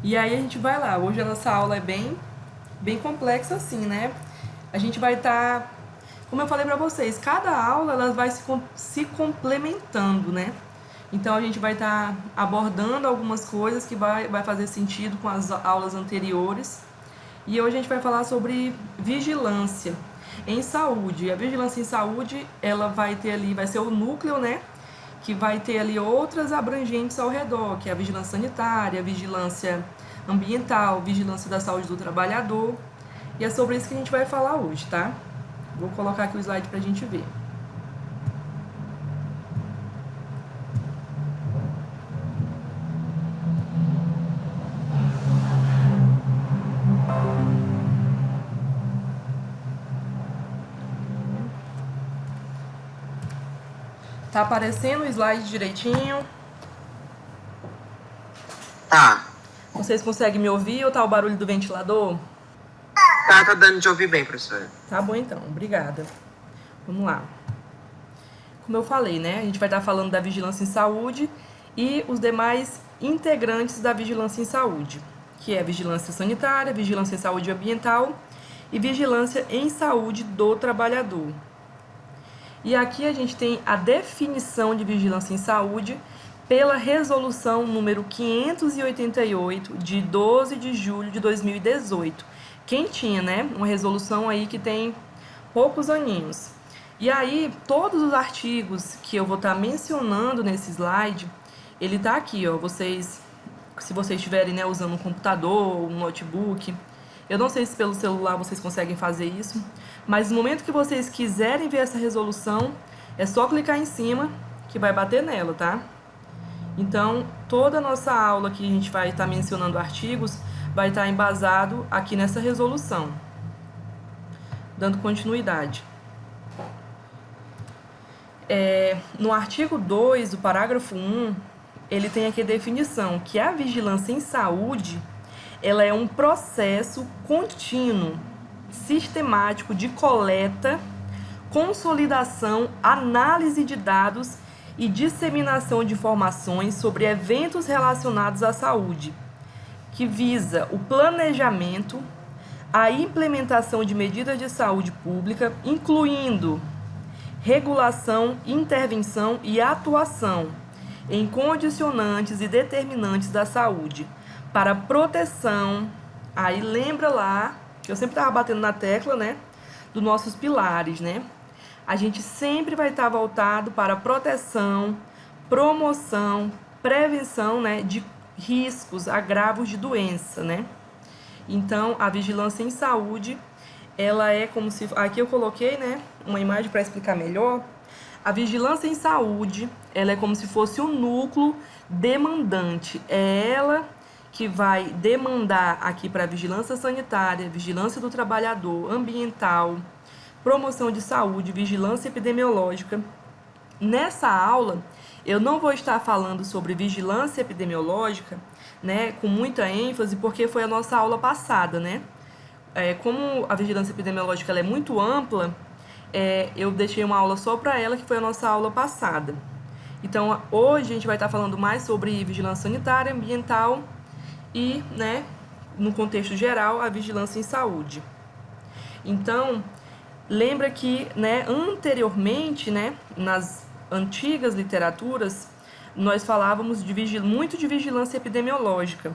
E aí a gente vai lá. Hoje a nossa aula é bem complexa assim, né? A gente vai estar, como eu falei para vocês, cada aula ela vai se complementando, né? Então a gente vai estar abordando algumas coisas que vai fazer sentido com as aulas anteriores. E hoje a gente vai falar sobre vigilância em saúde. E a vigilância em saúde, ela vai ter ali, vai ser o núcleo, né? Que vai ter ali outras abrangentes ao redor, que é a vigilância sanitária, a vigilância ambiental, vigilância da saúde do trabalhador. E é sobre isso que a gente vai falar hoje, tá? Vou colocar aqui o slide pra gente ver. Tá aparecendo o slide direitinho? Tá. Vocês conseguem me ouvir ou tá o barulho do ventilador? Tá dando de ouvir bem, professora. Tá bom então, obrigada. Vamos lá. Como eu falei, né? A gente vai estar falando da vigilância em saúde e os demais integrantes da vigilância em saúde, que é vigilância sanitária, vigilância em saúde ambiental e vigilância em saúde do trabalhador. E aqui a gente tem a definição de vigilância em saúde pela resolução número 588 de 12 de julho de 2018. Quem tinha, né? Uma resolução aí que tem poucos aninhos. E aí, todos os artigos que eu vou estar mencionando nesse slide, ele está aqui, ó. Vocês, se vocês estiverem, né, usando um computador, um notebook, eu não sei se pelo celular vocês conseguem fazer isso, mas no momento que vocês quiserem ver essa resolução, é só clicar em cima que vai bater nela, tá? Então, toda a nossa aula que a gente vai estar mencionando artigos vai estar embasado aqui nessa resolução. Dando continuidade. No artigo 2 do parágrafo 1, ele tem aqui a definição que a vigilância em saúde, ela é um processo contínuo, sistemático de coleta, consolidação, análise de dados e disseminação de informações sobre eventos relacionados à saúde, que visa o planejamento, a implementação de medidas de saúde pública, incluindo regulação, intervenção e atuação em condicionantes e determinantes da saúde para proteção. Aí lembra lá que eu sempre estava batendo na tecla, né, dos nossos pilares, né? A gente sempre vai estar voltado para proteção, promoção, prevenção, né, de riscos, agravos de doença, né? Então, a vigilância em saúde, ela é como se... Aqui eu coloquei, né, uma imagem para explicar melhor. A vigilância em saúde, ela é como se fosse um núcleo demandante. É ela que vai demandar aqui para a vigilância sanitária, vigilância do trabalhador, ambiental, promoção de saúde, vigilância epidemiológica. Nessa aula, eu não vou estar falando sobre vigilância epidemiológica, né, com muita ênfase, porque foi a nossa aula passada, né? Como a vigilância epidemiológica ela é muito ampla, eu deixei uma aula só para ela, que foi a nossa aula passada. Então, hoje a gente vai estar falando mais sobre vigilância sanitária, ambiental e, né, no contexto geral, a vigilância em saúde. Então, lembra que, né, anteriormente, né, nas antigas literaturas, nós falávamos muito de vigilância epidemiológica.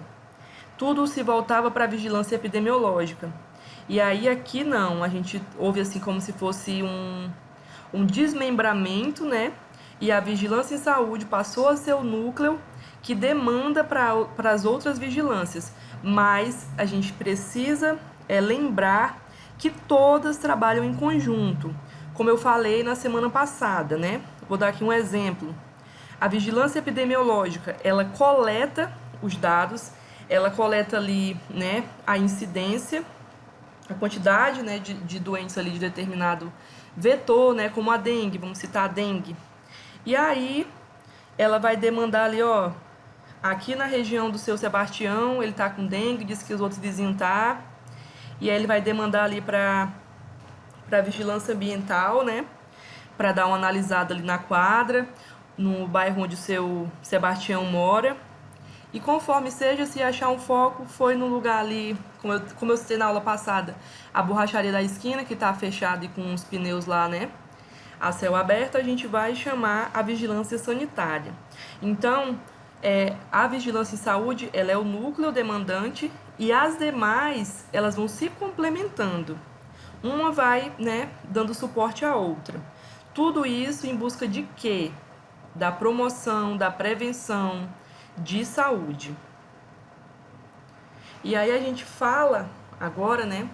Tudo se voltava para a vigilância epidemiológica. E aí aqui não, a gente houve assim como se fosse um desmembramento, né? E a vigilância em saúde passou a ser o núcleo que demanda para as outras vigilâncias. Mas a gente precisa lembrar que todas trabalham em conjunto. Como eu falei na semana passada, né? Vou dar aqui um exemplo. A vigilância epidemiológica, ela coleta os dados, ela coleta ali, né, a incidência, a quantidade, né, de doentes ali de determinado vetor, né, como a dengue, vamos citar a dengue. E aí ela vai demandar ali, ó, aqui na região do seu Sebastião, ele tá com dengue, diz que os outros vizinhos tá. E aí ele vai demandar ali para vigilância ambiental, né, para dar uma analisada ali na quadra, no bairro onde o seu Sebastião mora. E conforme seja, se achar um foco, foi no lugar ali, como eu citei na aula passada, a borracharia da esquina, que está fechada e com os pneus lá, né, a céu aberto, a gente vai chamar a vigilância sanitária. Então, a vigilância em saúde, ela é o núcleo demandante e as demais, elas vão se complementando. Uma vai, né, dando suporte à outra. Tudo isso em busca de quê? Da promoção, da prevenção de saúde. E aí a gente fala agora, né,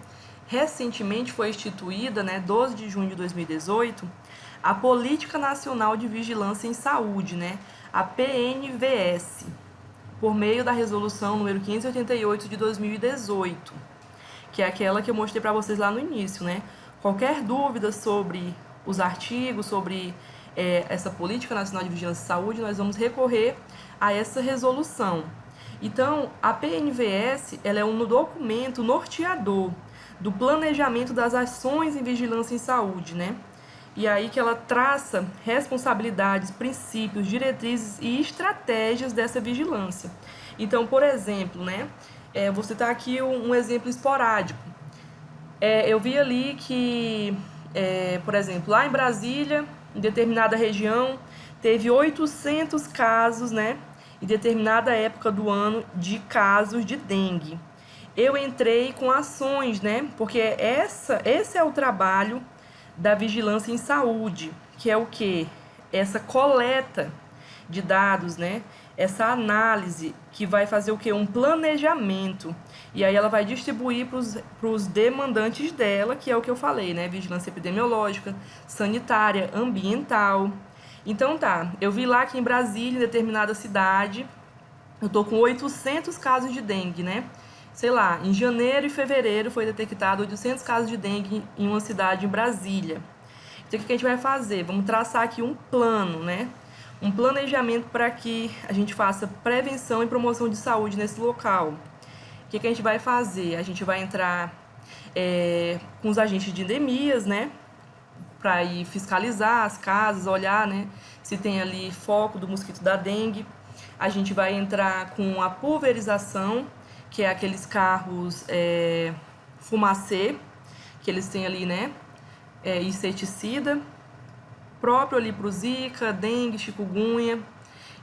recentemente foi instituída, né, 12 de junho de 2018, a Política Nacional de Vigilância em Saúde, né, a PNVS, por meio da resolução número 588 de 2018, que é aquela que eu mostrei para vocês lá no início, né? Qualquer dúvida sobre os artigos, sobre essa Política Nacional de Vigilância em Saúde, nós vamos recorrer a essa resolução. Então, a PNVS, ela é um documento norteador do planejamento das ações em vigilância em saúde, né? E aí que ela traça responsabilidades, princípios, diretrizes e estratégias dessa vigilância. Então, por exemplo, né, vou citar aqui um exemplo esporádico. Eu vi ali que, por exemplo, lá em Brasília, em determinada região, teve 800 casos, né, em determinada época do ano, de casos de dengue. Eu entrei com ações, né, porque esse é o trabalho da vigilância em saúde, que é o quê? Essa coleta de dados, né? Essa análise que vai fazer o quê? Um planejamento. E aí ela vai distribuir para os demandantes dela, que é o que eu falei, né? Vigilância epidemiológica, sanitária, ambiental. Então tá, eu vi lá que em Brasília, em determinada cidade, eu tô com 800 casos de dengue, né? Sei lá, em janeiro e fevereiro foi detectado 800 casos de dengue em uma cidade em Brasília. Então, o que a gente vai fazer? Vamos traçar aqui um plano, né? Um planejamento para que a gente faça prevenção e promoção de saúde nesse local. O que a gente vai fazer? A gente vai entrar com os agentes de endemias, né? Para ir fiscalizar as casas, olhar, né? Se tem ali foco do mosquito da dengue. A gente vai entrar com a pulverização, que é aqueles carros fumacê, que eles têm ali, né, inseticida, próprio ali para o zika, dengue, chikungunya.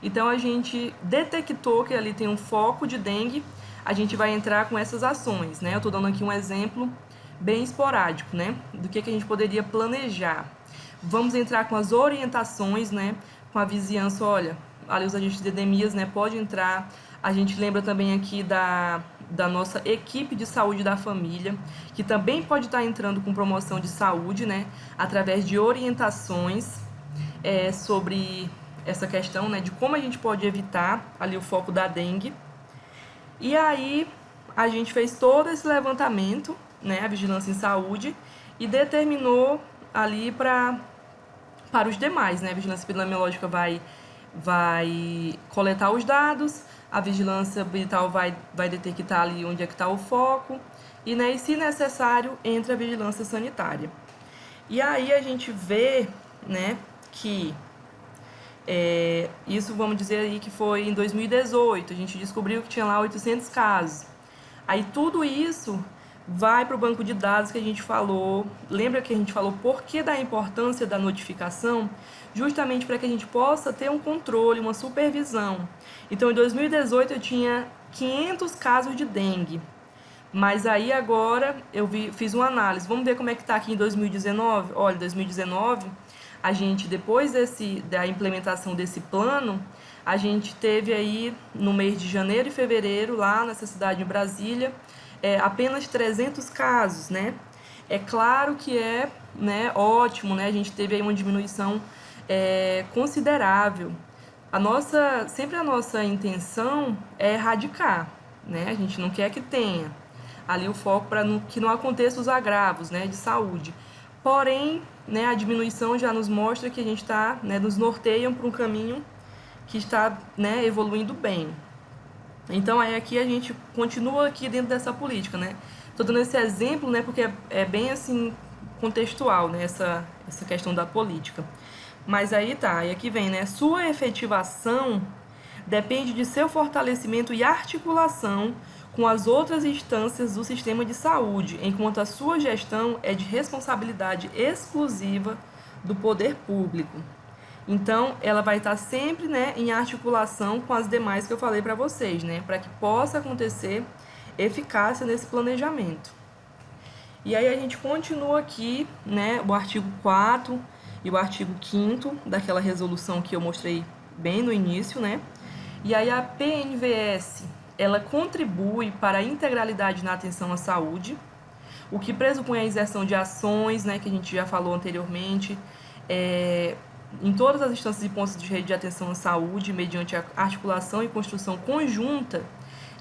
Então, a gente detectou que ali tem um foco de dengue, a gente vai entrar com essas ações, né? Eu estou dando aqui um exemplo bem esporádico, né, do que a gente poderia planejar. Vamos entrar com as orientações, né, com a vizinhança, olha, ali os agentes de endemias, né, pode entrar. A gente lembra também aqui da nossa equipe de saúde da família, que também pode estar entrando com promoção de saúde, né, através de orientações sobre essa questão, né, de como a gente pode evitar ali o foco da dengue. E aí a gente fez todo esse levantamento, né, a vigilância em saúde, e determinou ali para os demais, né, a vigilância epidemiológica vai coletar os dados, a vigilância ambiental vai detectar ali onde é que está o foco e, né, e, se necessário, entra a vigilância sanitária. E aí a gente vê, né, que isso, vamos dizer aí que foi em 2018, a gente descobriu que tinha lá 800 casos. Aí tudo isso vai para o banco de dados que a gente falou. Lembra que a gente falou por que da importância da notificação? Justamente para que a gente possa ter um controle, uma supervisão. Então, em 2018 eu tinha 500 casos de dengue. Mas aí agora eu fiz uma análise. Vamos ver como é que está aqui em 2019? Olha, em 2019, a gente, depois da implementação desse plano, a gente teve aí no mês de janeiro e fevereiro, lá nessa cidade em Brasília, apenas 300 casos, né? É claro que né, ótimo, né? A gente teve aí uma diminuição considerável. Sempre a nossa intenção é erradicar, né? A gente não quer que tenha ali o foco para que não aconteça os agravos, né, de saúde. Porém, né, a diminuição já nos mostra que a gente está, né, nos norteia para um caminho que está, né, evoluindo bem. Então, aí aqui a gente continua aqui dentro dessa política, né? Estou dando esse exemplo, né, porque é bem assim contextual, né, essa questão da política. Mas aí tá, e aqui vem, né, sua efetivação depende de seu fortalecimento e articulação com as outras instâncias do sistema de saúde, enquanto a sua gestão é de responsabilidade exclusiva do poder público. Então, ela vai estar sempre, né, em articulação com as demais que eu falei para vocês, né, para que possa acontecer eficácia nesse planejamento. E aí a gente continua aqui, né, o artigo 4º e o artigo 5º daquela resolução que eu mostrei bem no início, né? E aí a PNVS, ela contribui para a integralidade na atenção à saúde, o que pressupõe a inserção de ações, né, que a gente já falou anteriormente, em todas as instâncias e pontos de rede de atenção à saúde, mediante a articulação e construção conjunta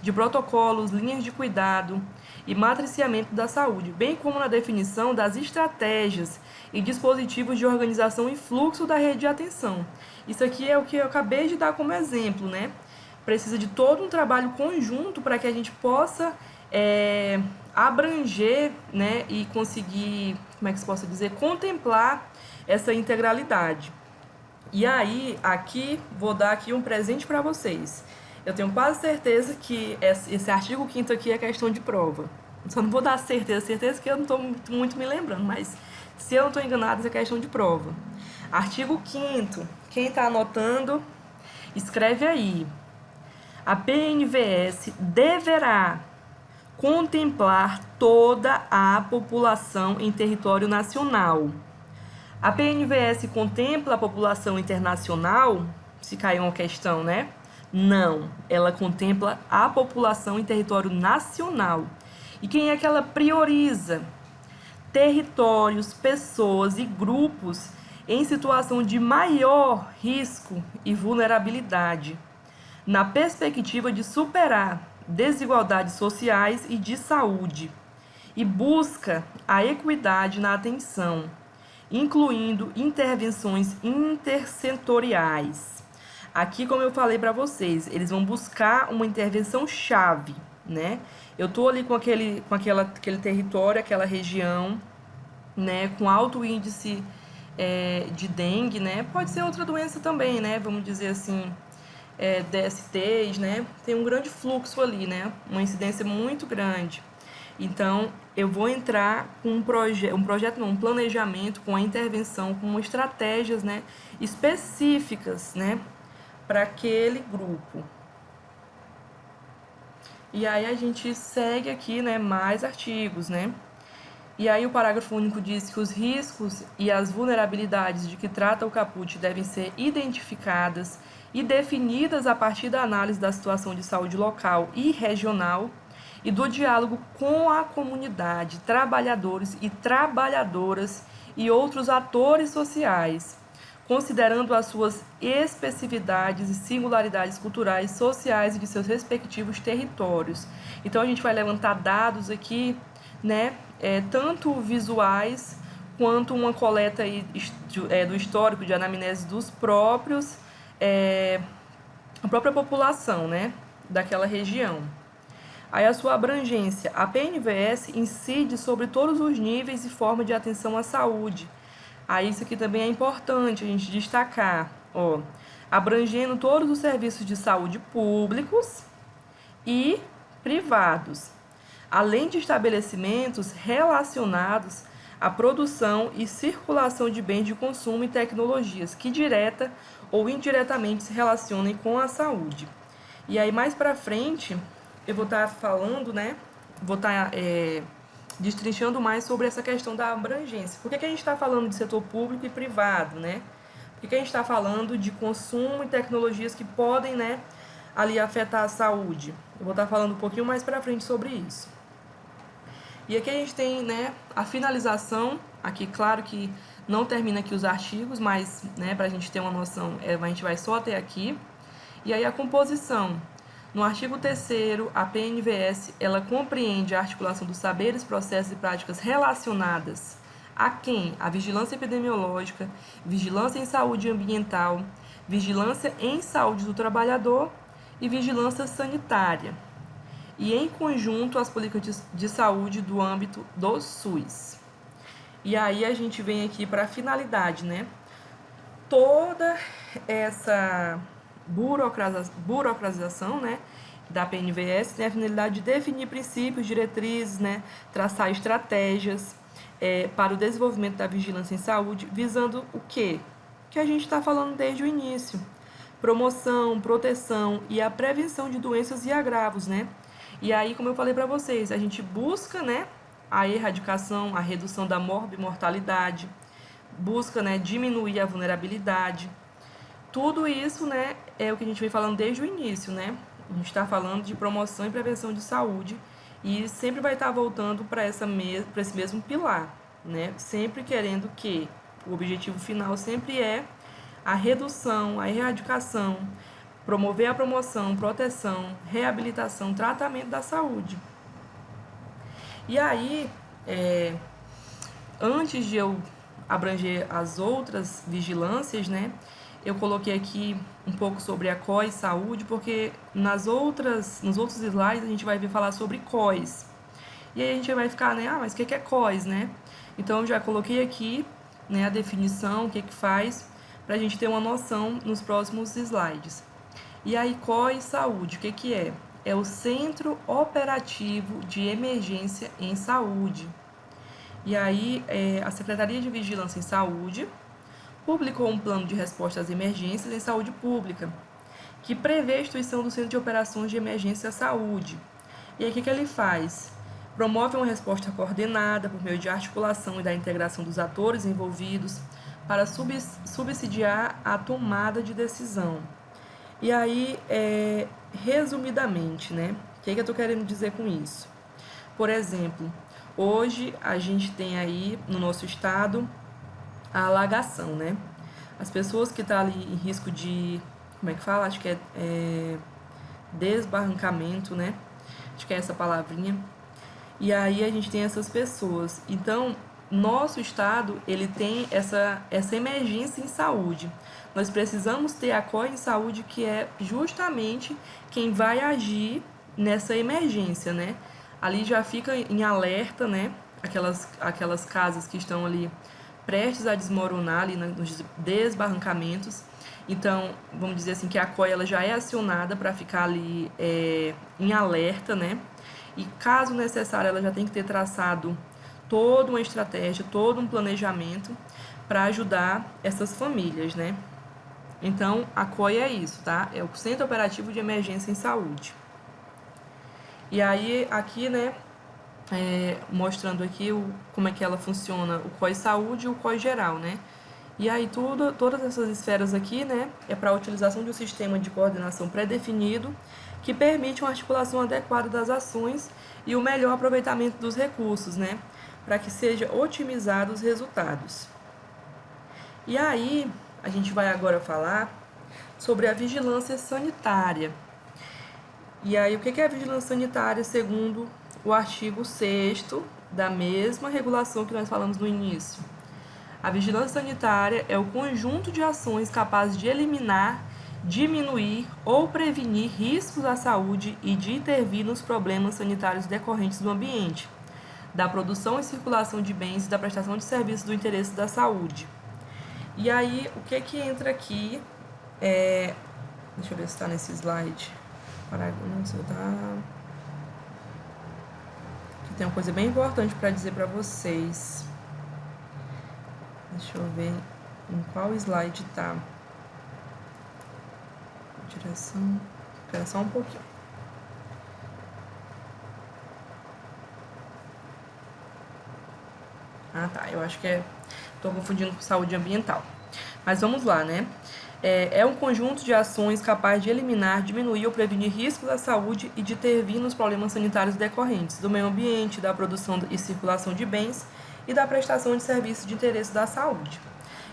de protocolos, linhas de cuidado e matriciamento da saúde, bem como na definição das estratégias e dispositivos de organização e fluxo da rede de atenção. Isso aqui é o que eu acabei de dar como exemplo, né? Precisa de todo um trabalho conjunto para que a gente possa abranger, né, e conseguir, como é que se possa dizer, contemplar essa integralidade. E aí, aqui, vou dar aqui um presente para vocês. Eu tenho quase certeza que esse artigo 5º aqui é questão de prova. Só não vou dar certeza que eu não estou muito me lembrando, mas se eu não estou enganado, isso é questão de prova. Artigo 5º, quem está anotando, escreve aí. A PNVS deverá contemplar toda a população em território nacional. A PNVS contempla a população internacional? Se caiu uma questão, né? Não, ela contempla a população em território nacional. E quem é que ela prioriza? Territórios, pessoas e grupos em situação de maior risco e vulnerabilidade, na perspectiva de superar desigualdades sociais e de saúde, e busca a equidade na atenção, incluindo intervenções intersetoriais. Aqui, como eu falei para vocês, eles vão buscar uma intervenção chave, né? Eu estou ali com aquele território, aquela região, né, com alto índice de dengue, né? Pode ser outra doença também, né? Vamos dizer assim, DSTs, né? Tem um grande fluxo ali, né? Uma incidência muito grande. Então, eu vou entrar com um planejamento, com a intervenção, com estratégias, né, específicas, né, para aquele grupo. E aí a gente segue aqui, né, mais artigos, né? E aí o parágrafo único diz que os riscos e as vulnerabilidades de que trata o caput devem ser identificadas e definidas a partir da análise da situação de saúde local e regional e do diálogo com a comunidade, trabalhadores e trabalhadoras e outros atores sociais, considerando as suas especificidades e singularidades culturais, sociais e de seus respectivos territórios. Então, a gente vai levantar dados aqui, né, tanto visuais quanto uma coleta aí, do histórico de anamnese dos próprios, a própria população, né, daquela região. Aí a sua abrangência. A PNVS incide sobre todos os níveis e formas de atenção à saúde. Aí isso aqui também é importante a gente destacar, ó, abrangendo todos os serviços de saúde públicos e privados, além de estabelecimentos relacionados à produção e circulação de bens de consumo e tecnologias que direta ou indiretamente se relacionem com a saúde. E aí mais para frente eu vou estar falando, né, vou estar destrinchando mais sobre essa questão da abrangência. Por que a gente está falando de setor público e privado, né? Por que a gente está falando de consumo e tecnologias que podem, né, ali afetar a saúde? Eu vou estar falando um pouquinho mais para frente sobre isso. E aqui a gente tem, né, a finalização. Aqui, claro que não termina aqui os artigos, mas, né, para a gente ter uma noção, a gente vai só até aqui. E aí a composição. No artigo 3º, a PNVS, ela compreende a articulação dos saberes, processos e práticas relacionadas a quem? A vigilância epidemiológica, vigilância em saúde ambiental, vigilância em saúde do trabalhador e vigilância sanitária. E em conjunto as políticas de saúde do âmbito do SUS. E aí a gente vem aqui para a finalidade, né? Toda essa burocratização, né, da PNVS tem a finalidade de definir princípios, diretrizes, né, traçar estratégias para o desenvolvimento da vigilância em saúde, visando o quê? Que a gente está falando desde o início. Promoção, proteção e a prevenção de doenças e agravos, né? E aí, como eu falei para vocês, a gente busca, né, a erradicação, a redução da morbimortalidade, busca, né, diminuir a vulnerabilidade. Tudo isso, né, é o que a gente vem falando desde o início, né? A gente está falando de promoção e prevenção de saúde e sempre vai estar voltando para esse mesmo pilar, né? Sempre querendo que o objetivo final sempre é a redução, a erradicação, promover a promoção, proteção, reabilitação, tratamento da saúde. E aí, antes de eu abranger as outras vigilâncias, né, eu coloquei aqui um pouco sobre a COIS Saúde, porque nos outros slides a gente vai ver falar sobre COIS. E aí a gente vai ficar, né, mas o que é COIS, né? Então eu já coloquei aqui, né, a definição, o que faz, para a gente ter uma noção nos próximos slides. E aí, COIS Saúde, o que é? É o Centro Operativo de Emergência em Saúde. E aí, a Secretaria de Vigilância em Saúde publicou um plano de resposta às emergências em saúde pública, que prevê a instituição do Centro de Operações de Emergência à Saúde. E aí, o que ele faz? Promove uma resposta coordenada por meio de articulação e da integração dos atores envolvidos para subsidiar a tomada de decisão. E aí, resumidamente, né? O que eu estou querendo dizer com isso? Por exemplo, hoje a gente tem aí no nosso estado a alagação, né? As pessoas que estão ali em risco de, como é que fala? Acho que é desbarrancamento, né? Acho que é essa palavrinha. E aí a gente tem essas pessoas. Então, nosso estado, ele tem essa emergência em saúde. Nós precisamos ter a COIS Saúde, que é justamente quem vai agir nessa emergência, né? Ali já fica em alerta, né? Aquelas casas que estão ali prestes a desmoronar ali nos desbarrancamentos. Então, vamos dizer assim que a COI ela já é acionada para ficar ali em alerta, né? E caso necessário, ela já tem que ter traçado toda uma estratégia, todo um planejamento para ajudar essas famílias, né? Então, a COI é isso, tá? É o Centro Operativo de Emergência em Saúde. E aí, aqui, né, mostrando aqui como é que ela funciona, o COI Saúde e o COI Geral, né? E aí, todas essas esferas aqui, né, é para a utilização de um sistema de coordenação pré-definido que permite uma articulação adequada das ações e o melhor aproveitamento dos recursos, né, para que seja otimizado os resultados. E aí, a gente vai agora falar sobre a vigilância sanitária. E aí, o que é a vigilância sanitária segundo o artigo 6º da mesma regulação que nós falamos no início? A vigilância sanitária é o conjunto de ações capazes de eliminar, diminuir ou prevenir riscos à saúde e de intervir nos problemas sanitários decorrentes do ambiente, da produção e circulação de bens e da prestação de serviços do interesse da saúde. E aí, o que entra aqui deixa eu ver se está nesse slide. Aqui tem uma coisa bem importante para dizer para vocês. Deixa eu ver em qual slide tá. Direção. Espera só um pouquinho. Ah, tá. Eu acho que tô confundindo com saúde ambiental. Mas vamos lá, né? É um conjunto de ações capaz de eliminar, diminuir ou prevenir riscos à saúde e de intervir nos problemas sanitários decorrentes do meio ambiente, da produção e circulação de bens e da prestação de serviços de interesse da saúde.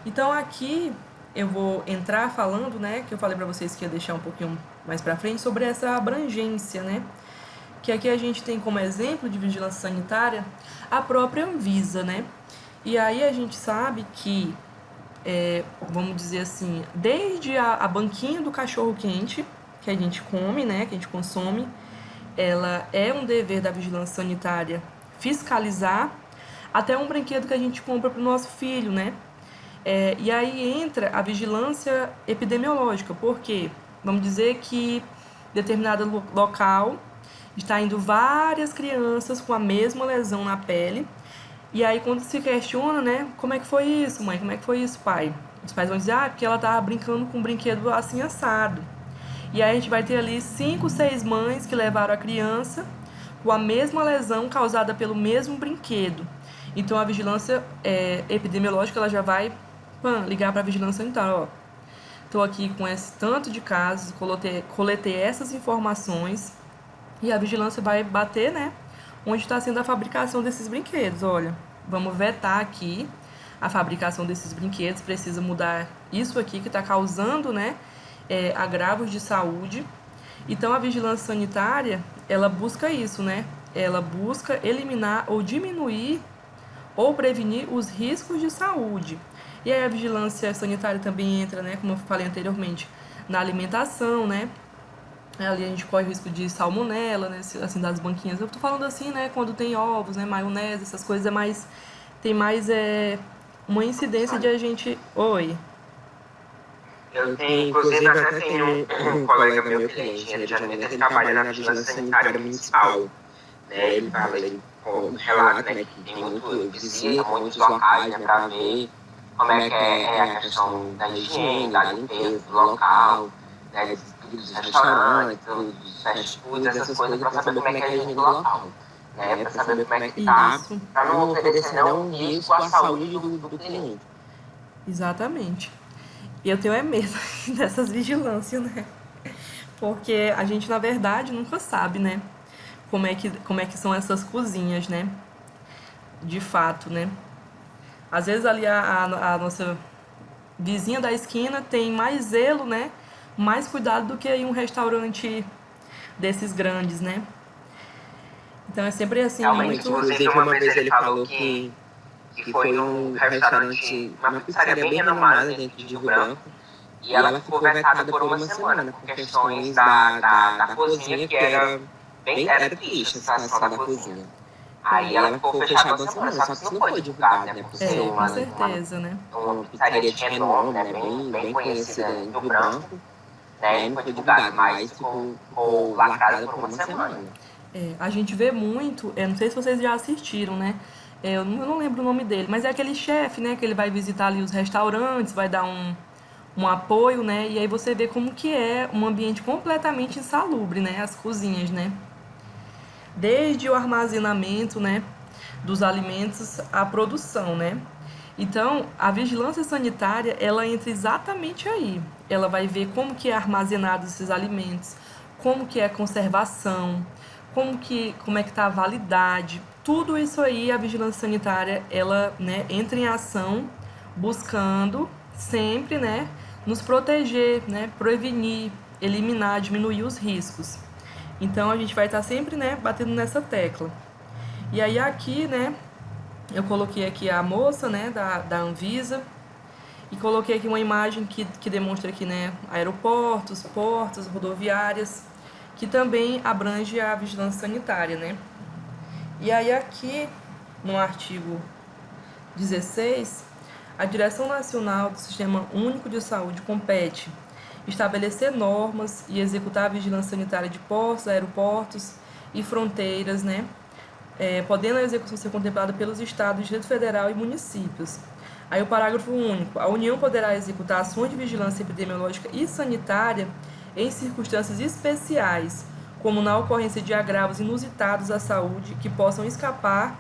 Então, aqui eu vou entrar falando, né, que eu falei para vocês que ia deixar um pouquinho mais para frente, sobre essa abrangência, né? Que aqui a gente tem como exemplo de vigilância sanitária a própria Anvisa, né? E aí a gente sabe que vamos dizer assim, desde a banquinha do cachorro-quente, que a gente come, né, que a gente consome, ela é um dever da vigilância sanitária fiscalizar, até um brinquedo que a gente compra para o nosso filho, né? E aí entra a vigilância epidemiológica, por quê? Vamos dizer que determinado local está indo várias crianças com a mesma lesão na pele. E aí, quando se questiona, né, como é que foi isso, mãe? Como é que foi isso, pai? Os pais vão dizer, porque ela tava brincando com um brinquedo assim assado. E aí a gente vai ter ali 5, 6 mães que levaram a criança com a mesma lesão causada pelo mesmo brinquedo. Então a vigilância epidemiológica ela já vai ligar para a vigilância sanitária. Ó, estou aqui com esse tanto de casos, coletei essas informações e a vigilância vai bater, né, onde está sendo a fabricação desses brinquedos. Olha, vamos vetar aqui a fabricação desses brinquedos, precisa mudar isso aqui que está causando, né, agravos de saúde. Então a vigilância sanitária, ela busca isso, né? Ela busca eliminar ou diminuir ou prevenir os riscos de saúde. E aí a vigilância sanitária também entra, né, como eu falei anteriormente, na alimentação, né? Ali a gente corre o risco de salmonela, né, assim, das banquinhas. Eu tô falando assim, né, quando tem ovos, né, maionese, essas coisas, tem mais uma incidência de a gente... Oi? Eu tenho, inclusive, até tenho um colega meu que é engenheiro de alimentos, ele trabalha na vigilância sanitária municipal. Né? Ele fala, ele relata, né, que tem muito, visita muitos locais, né, para ver como é que é a questão da higiene, da limpeza do local, né, dos restaurantes, dos fast foods, essas coisas, para saber como é que é a higiene do local. Né, para saber como é que tá, para não oferecer nenhum risco à saúde do cliente. Exatamente. E eu tenho medo dessas vigilâncias, né? Porque a gente, na verdade, nunca sabe, né? Como é que são essas cozinhas, né? De fato, né? Às vezes ali a nossa vizinha da esquina tem mais zelo, né? Mais cuidado do que em um restaurante desses grandes, né? Então é sempre assim, Realmente, muito... inclusive, uma vez ele falou que foi num restaurante, uma pizzaria bem renomada dentro de Rio Branco, e ela ficou vetada por uma semana por questões da cozinha, que era triste a situação da cozinha. Aí ela ficou fechada uma semana, só que isso não foi divulgado, né? Por ser com certeza, né? uma pizzaria de renome, né? Bem conhecida em Rio Branco, né? Não foi divulgado, mas ficou lacrada por uma semana. A gente vê muito, não sei se vocês já assistiram, né? Eu não lembro o nome dele, mas é aquele chefe, né? Que ele vai visitar ali os restaurantes, vai dar um apoio, né? E aí você vê como que é um ambiente completamente insalubre, né? As cozinhas, né? Desde o armazenamento, né? Dos alimentos à produção, né? Então, a vigilância sanitária, ela entra exatamente aí. Ela vai ver como que é armazenado esses alimentos, como que é a conservação, como é que está a validade. Tudo isso aí, a vigilância sanitária, ela, né, entra em ação buscando sempre, né, nos proteger, né, prevenir, eliminar, diminuir os riscos. Então, a gente vai estar sempre, né, batendo nessa tecla. E aí aqui, né, eu coloquei aqui a moça, né, da Anvisa, e coloquei aqui uma imagem que demonstra aqui, né, aeroportos, portos, rodoviárias, que também abrange a vigilância sanitária, né. E aí aqui, no artigo 16, a Direção Nacional do Sistema Único de Saúde compete estabelecer normas e executar a vigilância sanitária de portos, aeroportos e fronteiras, né, podendo a execução ser contemplada pelos estados, Distrito Federal e municípios. Aí o parágrafo único. A União poderá executar ações de vigilância epidemiológica e sanitária em circunstâncias especiais, como na ocorrência de agravos inusitados à saúde que possam escapar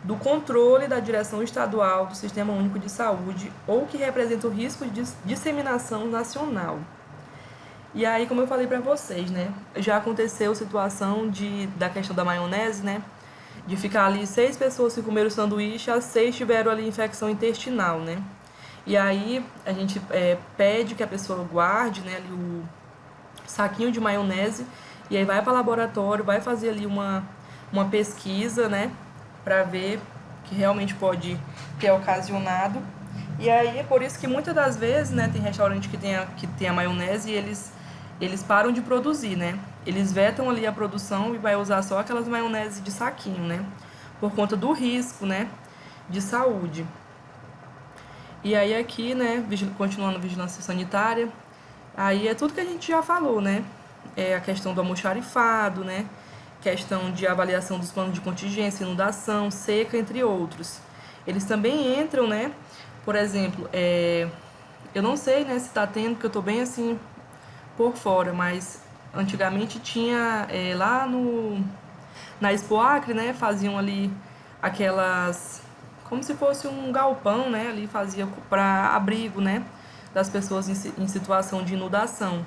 do controle da direção estadual do Sistema Único de Saúde ou que representam risco de disseminação nacional. E aí, como eu falei para vocês, né, já aconteceu situação da questão da maionese, né, de ficar ali 6 pessoas que comeram o sanduíche, as 6 tiveram ali infecção intestinal, né. E aí a gente pede que a pessoa guarde, né, ali o saquinho de maionese e aí vai para o laboratório, vai fazer ali uma pesquisa, né, para ver que realmente pode ter ocasionado. E aí é por isso que muitas das vezes, né, tem restaurante que tem a maionese e eles param de produzir, né? Eles vetam ali a produção e vai usar só aquelas maionese de saquinho, né? Por conta do risco, né, de saúde. E aí aqui, né, continuando vigilância sanitária, Aí é tudo que a gente já falou, né? É a questão do almoxarifado, né? Questão de avaliação dos planos de contingência, inundação, seca, entre outros. Eles também entram, né? Por exemplo, eu não sei, né, se tá tendo, porque eu tô bem assim por fora, mas antigamente tinha lá na Expo Acre, né? Faziam ali aquelas, como se fosse um galpão, né? Ali fazia para abrigo, né? Das pessoas em situação de inundação.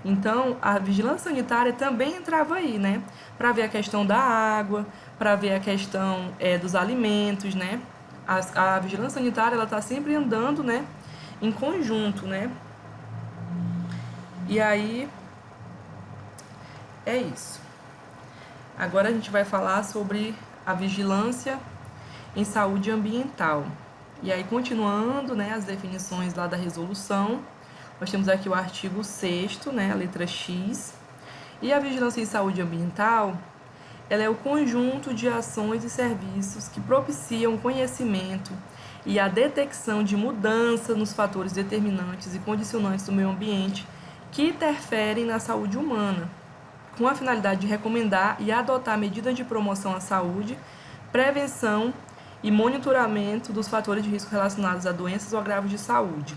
Então, a vigilância sanitária também entrava aí, né? Para ver a questão da água, para ver a questão dos alimentos, né? A vigilância sanitária, ela está sempre andando, né? Em conjunto, né? E aí, é isso. Agora a gente vai falar sobre a vigilância em saúde ambiental. E aí, continuando, né, as definições lá da resolução, nós temos aqui o artigo 6º, né, a letra X. E a vigilância em saúde ambiental, ela é o conjunto de ações e serviços que propiciam o conhecimento e a detecção de mudança nos fatores determinantes e condicionantes do meio ambiente que interferem na saúde humana, com a finalidade de recomendar e adotar medidas de promoção à saúde, prevenção e monitoramento dos fatores de risco relacionados a doenças ou agravos de saúde.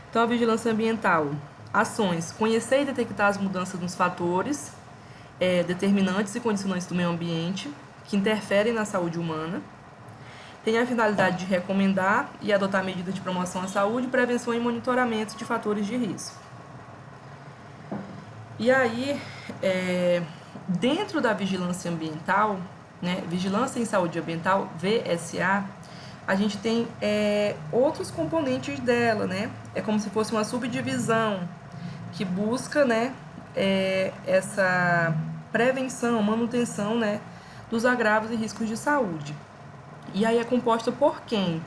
Então, a vigilância ambiental, ações, conhecer e detectar as mudanças nos fatores determinantes e condicionantes do meio ambiente que interferem na saúde humana. Tem a finalidade de recomendar e adotar medidas de promoção à saúde, prevenção e monitoramento de fatores de risco. E aí, dentro da vigilância ambiental, né, vigilância em saúde ambiental, VSA, a gente tem outros componentes dela, né? É como se fosse uma subdivisão que busca, né, essa prevenção, manutenção, né, dos agravos e riscos de saúde. E aí é composta por quem?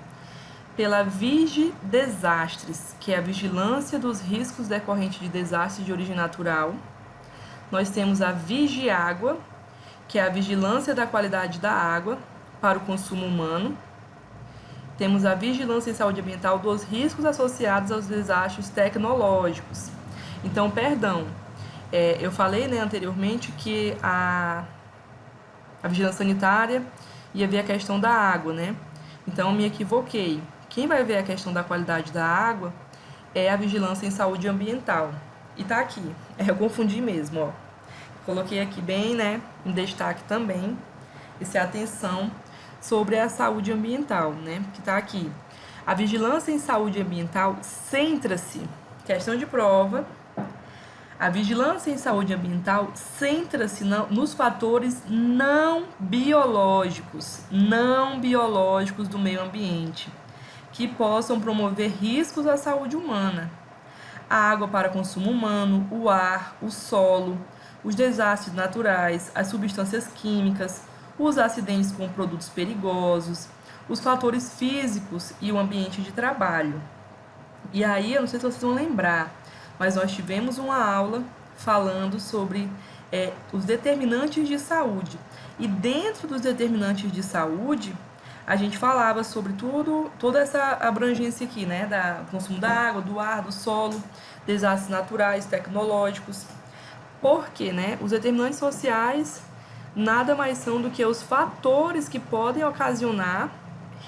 Pela Vigidesastres, que é a vigilância dos riscos decorrentes de desastres de origem natural. Nós temos a Vigiágua, que é a vigilância da qualidade da água para o consumo humano. Temos a vigilância em saúde ambiental dos riscos associados aos desastres tecnológicos. Então, eu falei, né, anteriormente que a vigilância sanitária ia ver a questão da água, né? Então, eu me equivoquei. Quem vai ver a questão da qualidade da água é a vigilância em saúde ambiental. E tá aqui, eu confundi mesmo, ó. Coloquei aqui bem, né, em destaque também, essa atenção sobre a saúde ambiental, né, que tá aqui. A vigilância em saúde ambiental centra-se, questão de prova, a vigilância em saúde ambiental centra-se nos fatores não biológicos do meio ambiente, que possam promover riscos à saúde humana. A água para consumo humano, o ar, o solo, os desastres naturais, as substâncias químicas, os acidentes com produtos perigosos, os fatores físicos e o ambiente de trabalho. E aí, eu não sei se vocês vão lembrar, mas nós tivemos uma aula falando sobre os determinantes de saúde. E dentro dos determinantes de saúde, a gente falava sobre toda essa abrangência aqui, né? Do consumo da água, do ar, do solo, desastres naturais, tecnológicos. Porque, né, os determinantes sociais nada mais são do que os fatores que podem ocasionar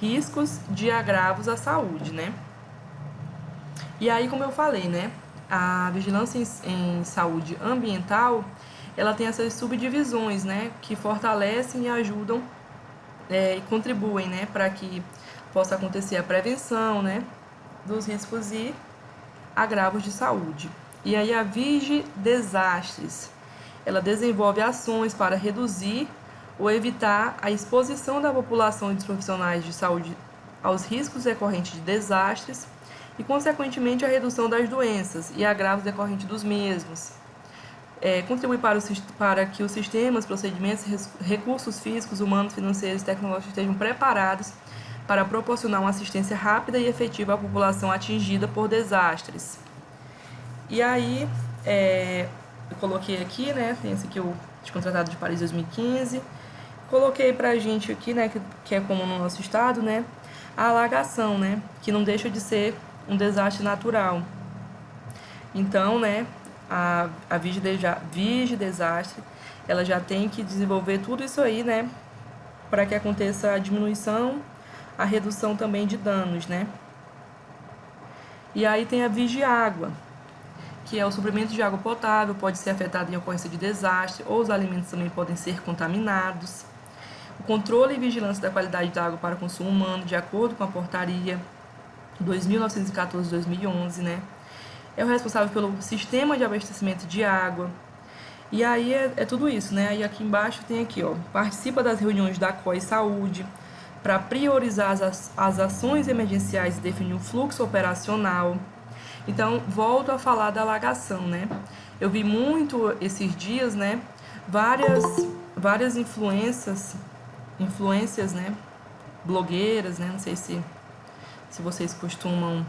riscos de agravos à saúde, né? E aí, como eu falei, né, a vigilância em saúde ambiental, ela tem essas subdivisões, né, que fortalecem e ajudam e contribuem, né, para que possa acontecer a prevenção, né, dos riscos e agravos de saúde. E aí a Vigidesastres, ela desenvolve ações para reduzir ou evitar a exposição da população e dos profissionais de saúde aos riscos decorrentes de desastres e, consequentemente, a redução das doenças e agravos decorrentes dos mesmos. Contribui para que os sistemas, procedimentos, recursos físicos, humanos, financeiros e tecnológicos estejam preparados para proporcionar uma assistência rápida e efetiva à população atingida por desastres. E aí, eu coloquei aqui, né, tem esse aqui, o Tratado de Paris 2015, coloquei pra gente aqui, né, que é comum no nosso estado, né, a alagação, né, que não deixa de ser um desastre natural. Então, né, a Vigidesastre, ela já tem que desenvolver tudo isso aí, né, para que aconteça a diminuição, a redução também de danos, né. E aí tem a Vigiágua, que é o suprimento de água potável, pode ser afetado em ocorrência de desastre, ou os alimentos também podem ser contaminados. O controle e vigilância da qualidade da água para consumo humano, de acordo com a portaria 2914/2011, né? É o responsável pelo sistema de abastecimento de água. E aí é tudo isso, né? Aí aqui embaixo tem aqui, ó, participa das reuniões da COI Saúde para priorizar as ações emergenciais e definir um fluxo operacional. Então, volto a falar da alagação, né? Eu vi muito esses dias, né? Várias influências, né? Blogueiras, né? Não sei se vocês costumam,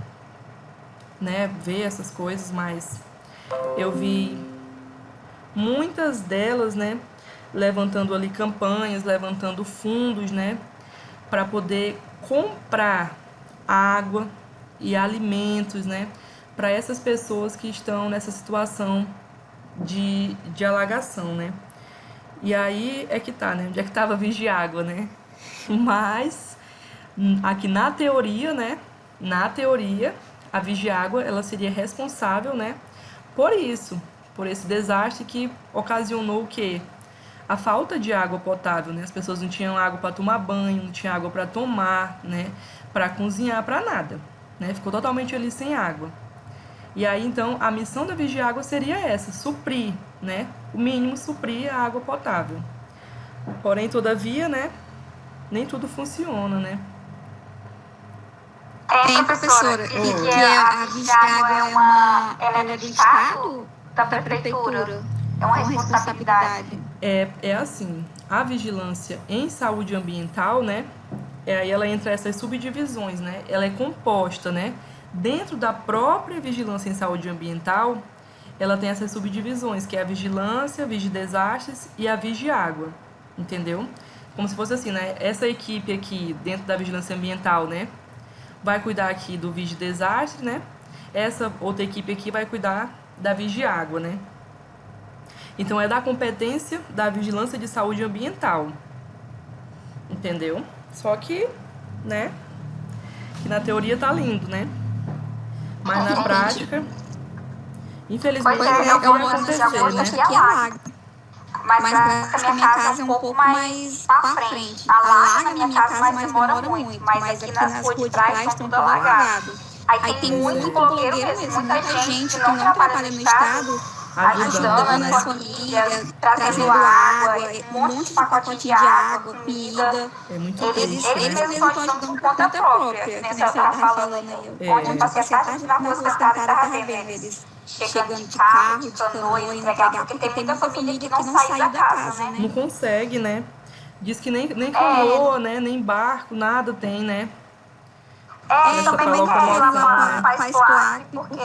né, ver essas coisas, mas eu vi muitas delas, né, levantando ali campanhas, levantando fundos, né, para poder comprar água e alimentos, né, para essas pessoas que estão nessa situação de alagação, né. E aí é que tá, né, onde é que tava a Vigiágua, né. Mas aqui na teoria, né, a Vigiágua, ela seria responsável, né, por esse desastre que ocasionou o quê? A falta de água potável, né? As pessoas não tinham água para tomar banho, não tinham água para tomar, né? Para cozinhar, para nada, né? Ficou totalmente ali sem água. E aí, então, a missão da Vigiágua seria essa, suprir, né? O mínimo, suprir a água potável. Porém, todavia, né? Nem tudo funciona, né? Tem, professora, que a Vigiágua ela é do Estado, da Prefeitura? É uma responsabilidade. É assim, a vigilância em saúde ambiental, né? Aí ela entra essas subdivisões, né? Ela é composta, né? Dentro da própria vigilância em saúde ambiental, ela tem essas subdivisões, que é a vigilância, vigidesastres e a Vigiágua, entendeu? Como se fosse assim, né? Essa equipe aqui, dentro da vigilância ambiental, né? Vai cuidar aqui do Vigidesastre, né? Essa outra equipe aqui vai cuidar da Vigiágua, né? Então, é da competência da vigilância de saúde ambiental. Entendeu? Só que, né? Que na teoria tá lindo, né? Mas na prática, infelizmente, não vai acontecer, né? Mas a minha casa é um pouco mais pra frente. Alaga na minha casa, mas demora muito. Mas aqui nas ruas de trás estão tudo alagados. Aí tem muito blogueiro mesmo, muita gente que não trabalha no Estado, ajudando as famílias, trazendo água, um monte de pacote de água, comida. Eles mesmos estão ajudando por conta própria, que nem você estava falando aí. Onde eu passei a tarde na rua sentada e estava vendo eles chegando de carro, de canoa e entregar, porque tem muita família que não saiu da casa, né? Não consegue, né? Diz que nem canoa, né? Nem barco, nada tem, né? Também faz plaque, porque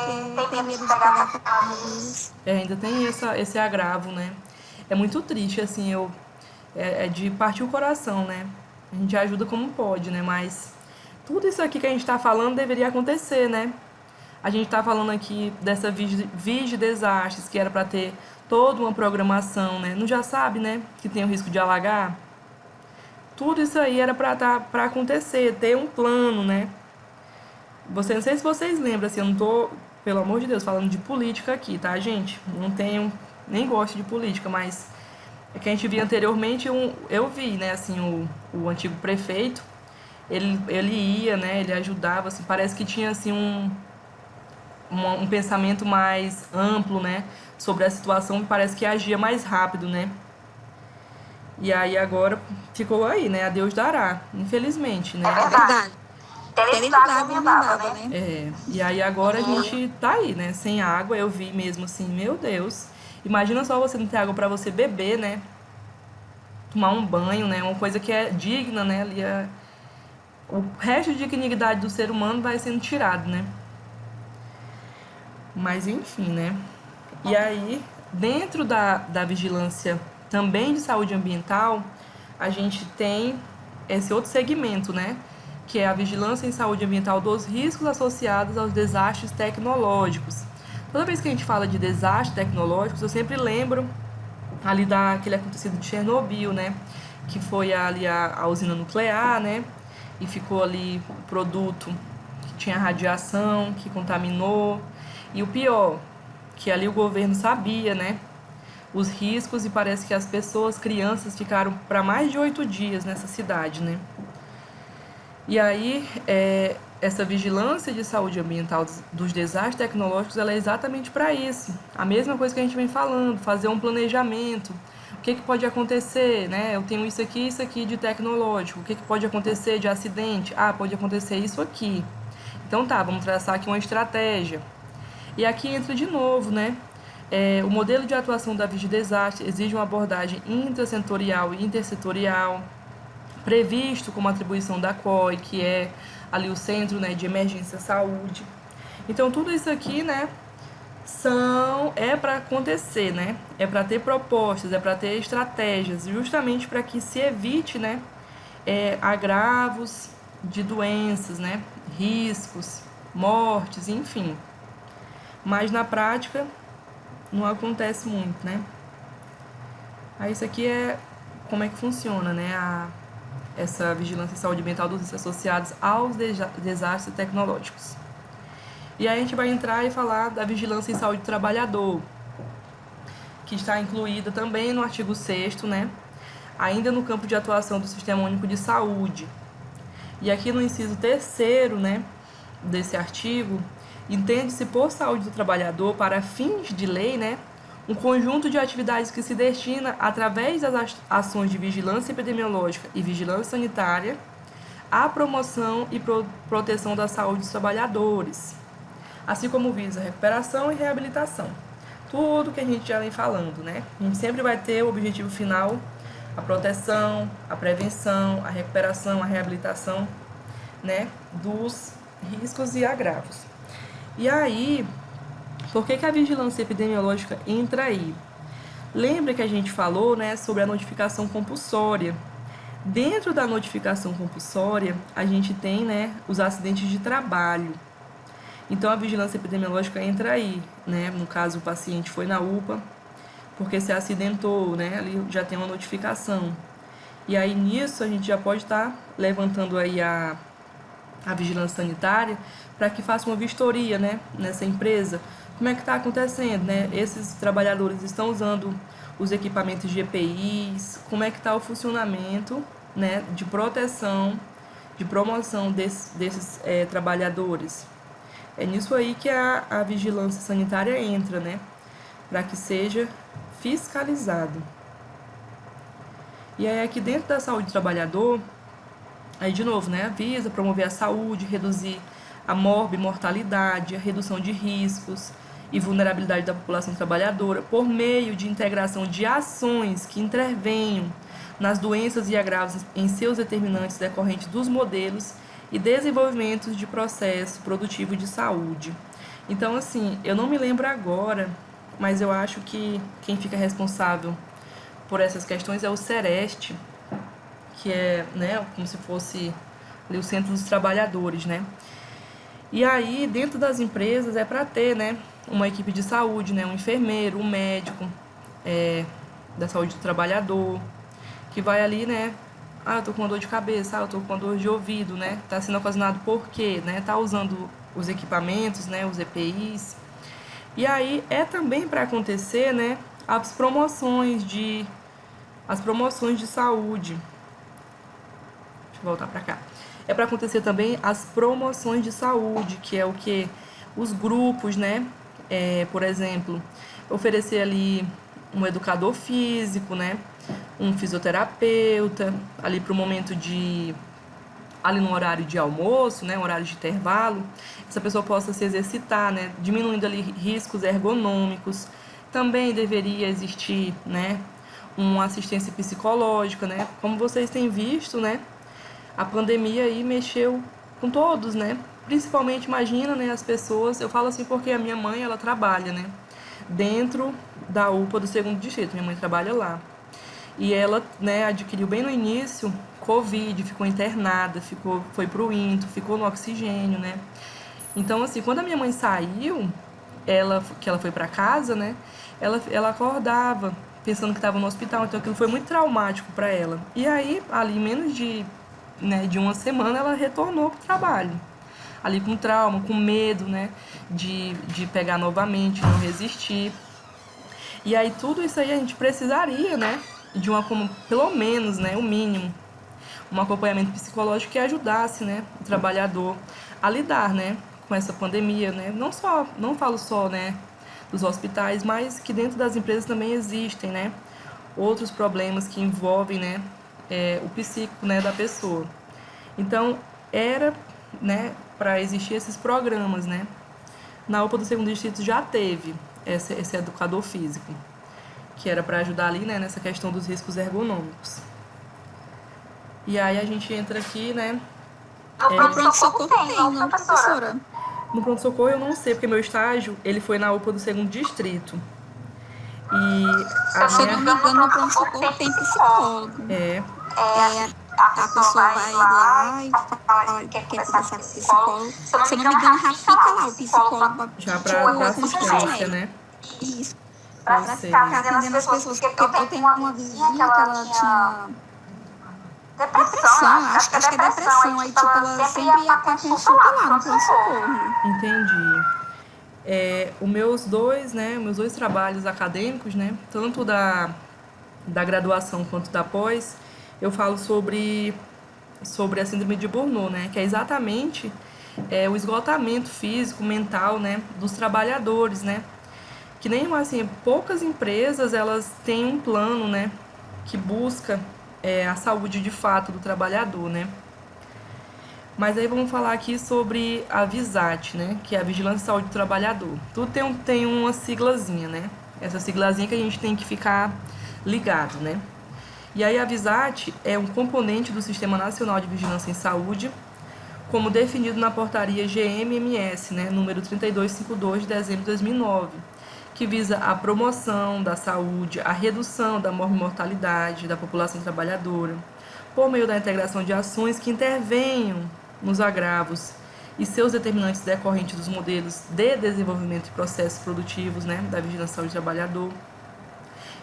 tem medo de pegar coronavírus. Ainda tem esse agravo, né? É muito triste, assim, é de partir o coração, né? A gente ajuda como pode, né? Mas tudo isso aqui que a gente tá falando deveria acontecer, né? A gente tá falando aqui dessa Vigidesastres, que era para ter toda uma programação, né? Não já sabe, né? Que tem o risco de alagar? Tudo isso aí era para acontecer, ter um plano, né? Não sei se vocês lembram, assim, eu não tô, pelo amor de Deus, falando de política aqui, tá, gente? Não tenho, nem gosto de política, mas é que a gente via anteriormente, eu vi, né, assim, o antigo prefeito, ele ia, né, ele ajudava, assim, parece que tinha, assim, um pensamento mais amplo, né, sobre a situação, e parece que agia mais rápido, né? E aí agora ficou aí, né, a Deus dará, infelizmente, né? É verdade. Televisado não dava, né? E aí agora a gente tá aí, né? Sem água, eu vi mesmo assim, meu Deus. Imagina só você não ter água para você beber, né? Tomar um banho, né? Uma coisa que é digna, né? Ali o resto de dignidade do ser humano vai sendo tirado, né? Mas enfim, né? E aí, dentro da vigilância também de saúde ambiental, a gente tem esse outro segmento, né? Que é a vigilância em saúde ambiental dos riscos associados aos desastres tecnológicos. Toda vez que a gente fala de desastres tecnológicos, eu sempre lembro ali daquele acontecido de Chernobyl, né? Que foi ali a usina nuclear, né? E ficou ali o produto que tinha radiação, que contaminou. E o pior, que ali o governo sabia, né? Os riscos, e parece que as pessoas, crianças, ficaram para mais de 8 dias nessa cidade, né? E aí, essa vigilância de saúde ambiental dos desastres tecnológicos, ela é exatamente para isso. A mesma coisa que a gente vem falando, fazer um planejamento. O que pode acontecer, né? Eu tenho isso aqui de tecnológico. O que pode acontecer de acidente? Ah, pode acontecer isso aqui. Então tá, vamos traçar aqui uma estratégia. E aqui entra de novo, né? O modelo de atuação da Vigidesastre exige uma abordagem intrasetorial e intersetorial, previsto como atribuição da COI, que é ali o Centro, né, de Emergência Saúde. Então, tudo isso aqui, né, é para acontecer, né? É para ter propostas, é para ter estratégias, justamente para que se evite, né, agravos de doenças, né, riscos, mortes, enfim. Mas na prática não acontece muito, né? Aí isso aqui é como é que funciona, né, essa vigilância em saúde ambiental dos associados aos desastres tecnológicos. E aí a gente vai entrar e falar da vigilância em saúde do trabalhador, que está incluída também no artigo 6º, né? Ainda no campo de atuação do Sistema Único de Saúde. E aqui no inciso 3º, né, desse artigo, entende-se por saúde do trabalhador, para fins de lei, né, um conjunto de atividades que se destina, através das ações de vigilância epidemiológica e vigilância sanitária, à promoção e proteção da saúde dos trabalhadores, assim como visa recuperação e reabilitação. Tudo que a gente já vem falando, né? A gente sempre vai ter o objetivo final, a proteção, a prevenção, a recuperação, a reabilitação, né, dos riscos e agravos. E aí, por que a vigilância epidemiológica entra aí? Lembra que a gente falou, né, sobre a notificação compulsória. Dentro da notificação compulsória, a gente tem, né, os acidentes de trabalho. Então, a vigilância epidemiológica entra aí, né? No caso, o paciente foi na UPA, porque se acidentou, né? Ali já tem uma notificação. E aí, nisso, a gente já pode estar levantando aí a vigilância sanitária para que faça uma vistoria, né, nessa empresa. Como é que está acontecendo, né? Esses trabalhadores estão usando os equipamentos de EPIs? Como é que está o funcionamento, né, de proteção, de promoção desses trabalhadores? É nisso aí que a vigilância sanitária entra, né? Para que seja fiscalizado. E aí aqui dentro da saúde do trabalhador, aí de novo, né? Visa promover a saúde, reduzir a mortalidade, a redução de riscos e vulnerabilidade da população trabalhadora por meio de integração de ações que intervenham nas doenças e agravos em seus determinantes decorrentes dos modelos e desenvolvimentos de processo produtivo de saúde. Então, assim, eu não me lembro agora, mas eu acho que quem fica responsável por essas questões é o Sereste, que é, né, como se fosse ali o Centro dos Trabalhadores, né? E aí, dentro das empresas, é para ter, né, uma equipe de saúde, né, um enfermeiro, um médico da saúde do trabalhador, que vai ali, né, eu tô com uma dor de cabeça, eu tô com uma dor de ouvido, né? Tá sendo ocasionado por quê, né? Tá usando os equipamentos, né? Os EPIs. E aí é também para acontecer, né? As promoções de saúde. Deixa eu voltar para cá. É para acontecer também as promoções de saúde, que é o que? Os grupos, né? Por exemplo, oferecer ali um educador físico, né? Um fisioterapeuta, ali para o momento ali no horário de almoço, né, um horário de intervalo, essa pessoa possa se exercitar, né, diminuindo ali riscos ergonômicos. Também deveria existir, né, uma assistência psicológica, né, como vocês têm visto, né, a pandemia aí mexeu com todos, né, principalmente, imagina, né, as pessoas, eu falo assim porque a minha mãe, ela trabalha, né, dentro da UPA do 2º Distrito, minha mãe trabalha lá. E ela, né, adquiriu bem no início Covid, ficou internada, foi pro INTO, ficou no oxigênio, né? Então, assim, quando a minha mãe saiu, que ela foi para casa, né? Ela acordava pensando que estava no hospital, então aquilo foi muito traumático para ela. E aí, ali em menos de uma semana, ela retornou para o trabalho. Ali com trauma, com medo, né? De pegar novamente, não resistir. E aí tudo isso aí a gente precisaria, né? De pelo menos, né? O mínimo. Um acompanhamento psicológico que ajudasse, né? O trabalhador a lidar, né? Com essa pandemia, né? Não falo só, né? Dos hospitais, mas que dentro das empresas também existem, né? Outros problemas que envolvem, né? O psíquico, né? Da pessoa. Então, era, né? Para existir esses programas, né? Na UPA do 2º Distrito já teve esse educador físico, que era para ajudar ali, né? Nessa questão dos riscos ergonômicos. E aí a gente entra aqui, né? No pronto-socorro tem, não, professora? No pronto-socorro eu não sei, porque meu estágio, ele foi na UPA do 2º Distrito. E se eu não me engano, no pronto-socorro tem psicólogo. A pessoa vai lá e fala que quer conversar com o psicólogo. Se eu não me engano, já fica lá o psicólogo. Já para dar assistência, né? Isso. Pra ficar atendendo as pessoas. Porque eu tenho uma vizinha que ela tinha depressão, acho que é depressão. Aí, tipo, ela sempre ia pra consulta lá no pronto-socorro. Entendi. Os meus dois trabalhos acadêmicos, né? Tanto da graduação quanto da pós, eu falo sobre a síndrome de Burnout, né? Que é exatamente o esgotamento físico, mental, né? Dos trabalhadores, né? Que nem assim, poucas empresas elas têm um plano, né? Que busca a saúde de fato do trabalhador, né? Mas aí vamos falar aqui sobre a VISAT, né? Que é a Vigilância e Saúde do Trabalhador. Tudo tem uma siglazinha, né? Essa siglazinha que a gente tem que ficar ligado, né? E aí a VISAT é um componente do Sistema Nacional de Vigilância em Saúde, como definido na portaria GMMS, né? Número 3252 de dezembro de 2009, que visa a promoção da saúde, a redução da morbimortalidade da população trabalhadora, por meio da integração de ações que intervenham nos agravos e seus determinantes decorrentes dos modelos de desenvolvimento e processos produtivos, né, da vigilância e saúde do trabalhador.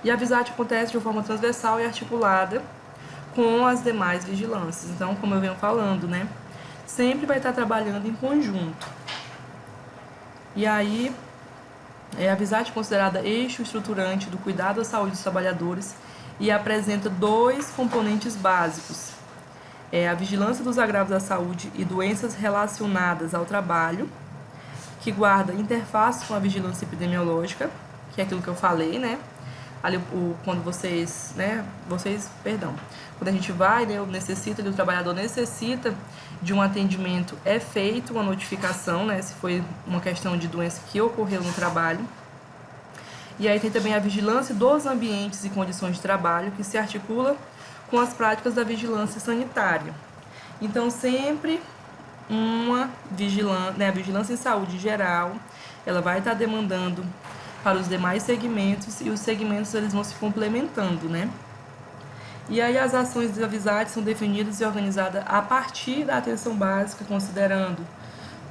E a VISAT acontece de forma transversal e articulada com as demais vigilâncias. Então, como eu venho falando, né, sempre vai estar trabalhando em conjunto. E aí, a VISAT é considerada eixo estruturante do cuidado à saúde dos trabalhadores e apresenta 2 componentes básicos. A vigilância dos agravos à saúde e doenças relacionadas ao trabalho, que guarda interface com a vigilância epidemiológica, que é aquilo que eu falei, né? Ali, quando quando a gente vai, né, o trabalhador necessita de um atendimento, é feita uma notificação, né, se foi uma questão de doença que ocorreu no trabalho. E aí tem também a vigilância dos ambientes e condições de trabalho, que se articula com as práticas da vigilância sanitária. Então, sempre a vigilância em saúde geral, ela vai estar demandando para os demais segmentos, e os segmentos eles vão se complementando, né? E aí as ações da VISAT são definidas e organizadas a partir da atenção básica, considerando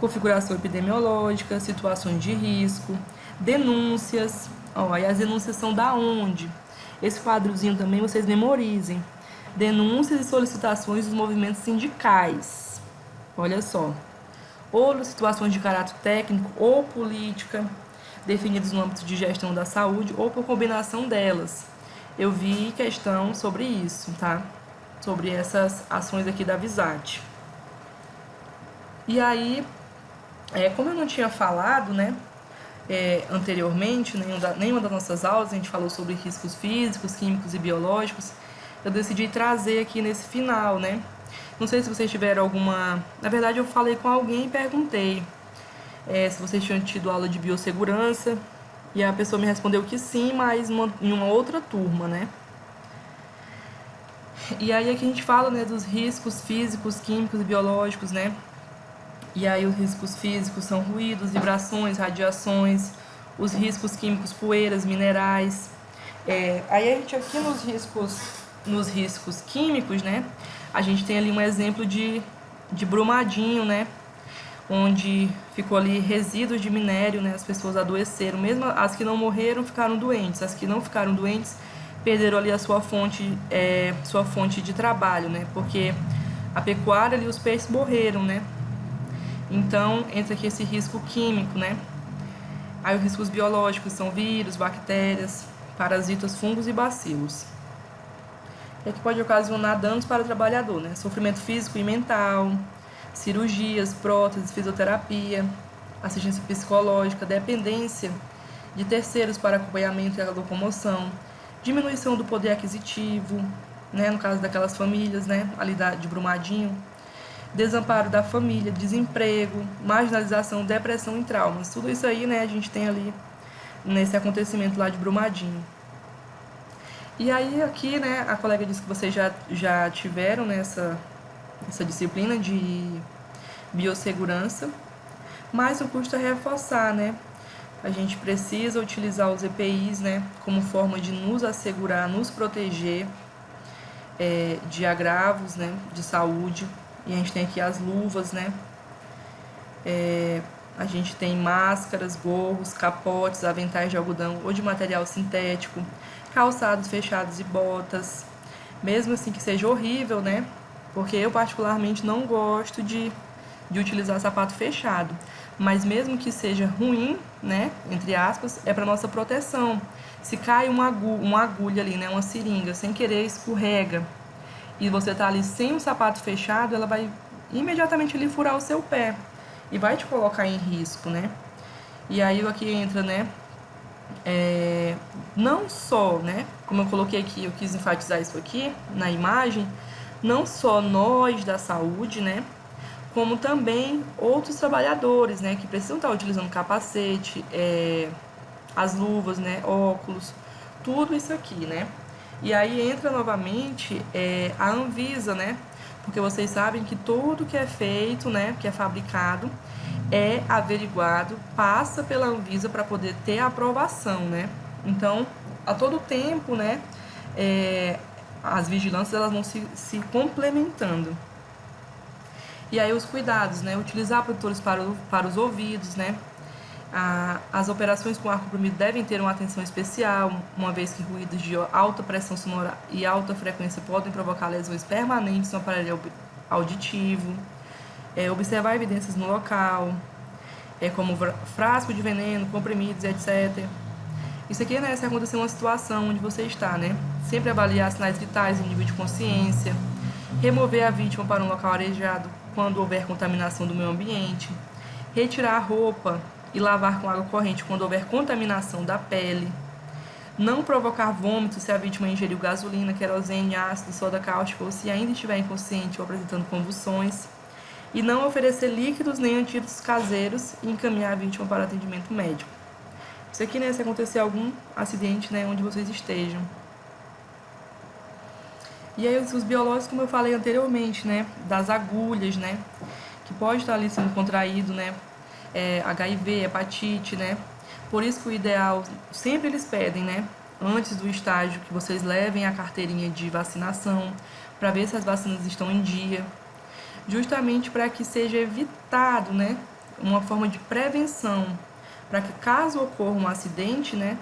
configuração epidemiológica, situações de risco, denúncias. E as denúncias são da onde? Esse quadrozinho também vocês memorizem. Denúncias e solicitações dos movimentos sindicais. Olha só. Ou situações de caráter técnico ou política, definidas no âmbito de gestão da saúde, ou por combinação delas. Eu vi questão sobre isso, tá? Sobre essas ações aqui da VISAT. E aí, como eu não tinha falado, né? Anteriormente, nenhuma das nossas aulas, a gente falou sobre riscos físicos, químicos e biológicos. Eu decidi trazer aqui nesse final, né? Não sei se vocês tiveram alguma... Na verdade, eu falei com alguém e perguntei se vocês tinham tido aula de biossegurança, e a pessoa me respondeu que sim, mas em uma outra turma, né? E aí aqui a gente fala, né, dos riscos físicos, químicos e biológicos, né? E aí os riscos físicos são ruídos, vibrações, radiações, os riscos químicos, poeiras, minerais. Aí a gente aqui nos riscos químicos, né? A gente tem ali um exemplo de Brumadinho, né? onde ficou ali resíduos de minério, né? As pessoas adoeceram, mesmo as que não morreram ficaram doentes, as que não ficaram doentes perderam ali a sua fonte de trabalho, né? Porque a pecuária ali, os peixes morreram, né? Então entra aqui esse risco químico, né? Aí os riscos biológicos são vírus, bactérias, parasitas, fungos e bacilos. É que pode ocasionar danos para o trabalhador, né? Sofrimento físico e mental, cirurgias, próteses, fisioterapia, assistência psicológica, dependência de terceiros para acompanhamento e locomoção, diminuição do poder aquisitivo, né? No caso daquelas famílias, né? Ali de Brumadinho, desamparo da família, desemprego, marginalização, depressão e traumas. Tudo isso aí, né? A gente tem ali nesse acontecimento lá de Brumadinho. E aí aqui, né, a colega disse que vocês já tiveram nessa disciplina de biossegurança, mas o custo é reforçar, né? A gente precisa utilizar os EPIs, né, como forma de nos assegurar, nos proteger de agravos, né, de saúde. E a gente tem aqui as luvas, né? A gente tem máscaras, gorros, capotes, aventais de algodão ou de material sintético, calçados fechados e botas, mesmo assim que seja horrível, né? Porque eu particularmente não gosto de utilizar sapato fechado, mas mesmo que seja ruim, né, entre aspas, é para nossa proteção. Se cai uma agulha ali, né, uma seringa, sem querer escorrega, e você tá ali sem o sapato fechado, ela vai imediatamente ali furar o seu pé e vai te colocar em risco, né? E aí aqui entra, né, não só, né, como eu coloquei aqui, eu quis enfatizar isso aqui na imagem, não só nós da saúde, né, como também outros trabalhadores, né, que precisam estar utilizando capacete, as luvas, né, óculos, tudo isso aqui, né. E aí entra novamente a Anvisa, né, porque vocês sabem que tudo que é feito, né, que é fabricado, é averiguado, passa pela Anvisa para poder ter a aprovação, né. Então, a todo tempo, né, as vigilâncias elas vão se complementando. E aí os cuidados, né, utilizar protetores para os ouvidos, né. As operações com ar comprimido devem ter uma atenção especial, uma vez que ruídos de alta pressão sonora e alta frequência podem provocar lesões permanentes no aparelho auditivo. Observar evidências no local, como frasco de veneno, comprimidos, etc. Isso aqui, né, se acontecer uma situação onde você está, né, sempre avaliar sinais vitais em nível de consciência, remover a vítima para um local arejado quando houver contaminação do meio ambiente, retirar a roupa e lavar com água corrente quando houver contaminação da pele, não provocar vômito se a vítima ingeriu gasolina, querosene, ácido, soda cáustica ou se ainda estiver inconsciente ou apresentando convulsões, e não oferecer líquidos nem antídotos caseiros e encaminhar a vítima para atendimento médico. Isso aqui, né, se acontecer algum acidente, né, onde vocês estejam. E aí os biológicos, como eu falei anteriormente, né, das agulhas, né, que pode estar ali sendo contraído, né, HIV, hepatite, né. Por isso que o ideal, sempre eles pedem, né, antes do estágio, que vocês levem a carteirinha de vacinação, para ver se as vacinas estão em dia, justamente para que seja evitado, né, uma forma de prevenção, para que caso ocorra um acidente, né,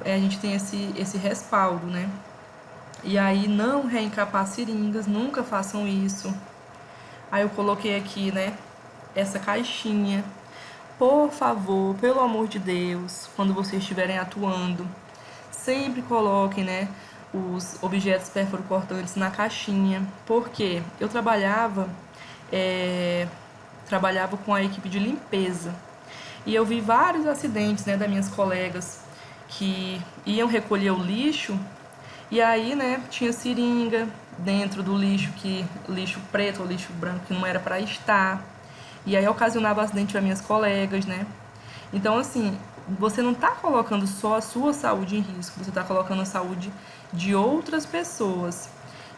a gente tenha esse respaldo, né. E aí não reencapar seringas, nunca façam isso. Aí eu coloquei aqui, né, essa caixinha. Por favor, pelo amor de Deus, quando vocês estiverem atuando, sempre coloquem, né, os objetos perfuro-cortantes na caixinha. Porque eu trabalhava com a equipe de limpeza. E eu vi vários acidentes, né, das minhas colegas que iam recolher o lixo. E aí, né, tinha seringa dentro do lixo, lixo preto ou lixo branco que não era para estar. E aí ocasionava acidente para minhas colegas, né? Então, assim, você não está colocando só a sua saúde em risco, você está colocando a saúde de outras pessoas.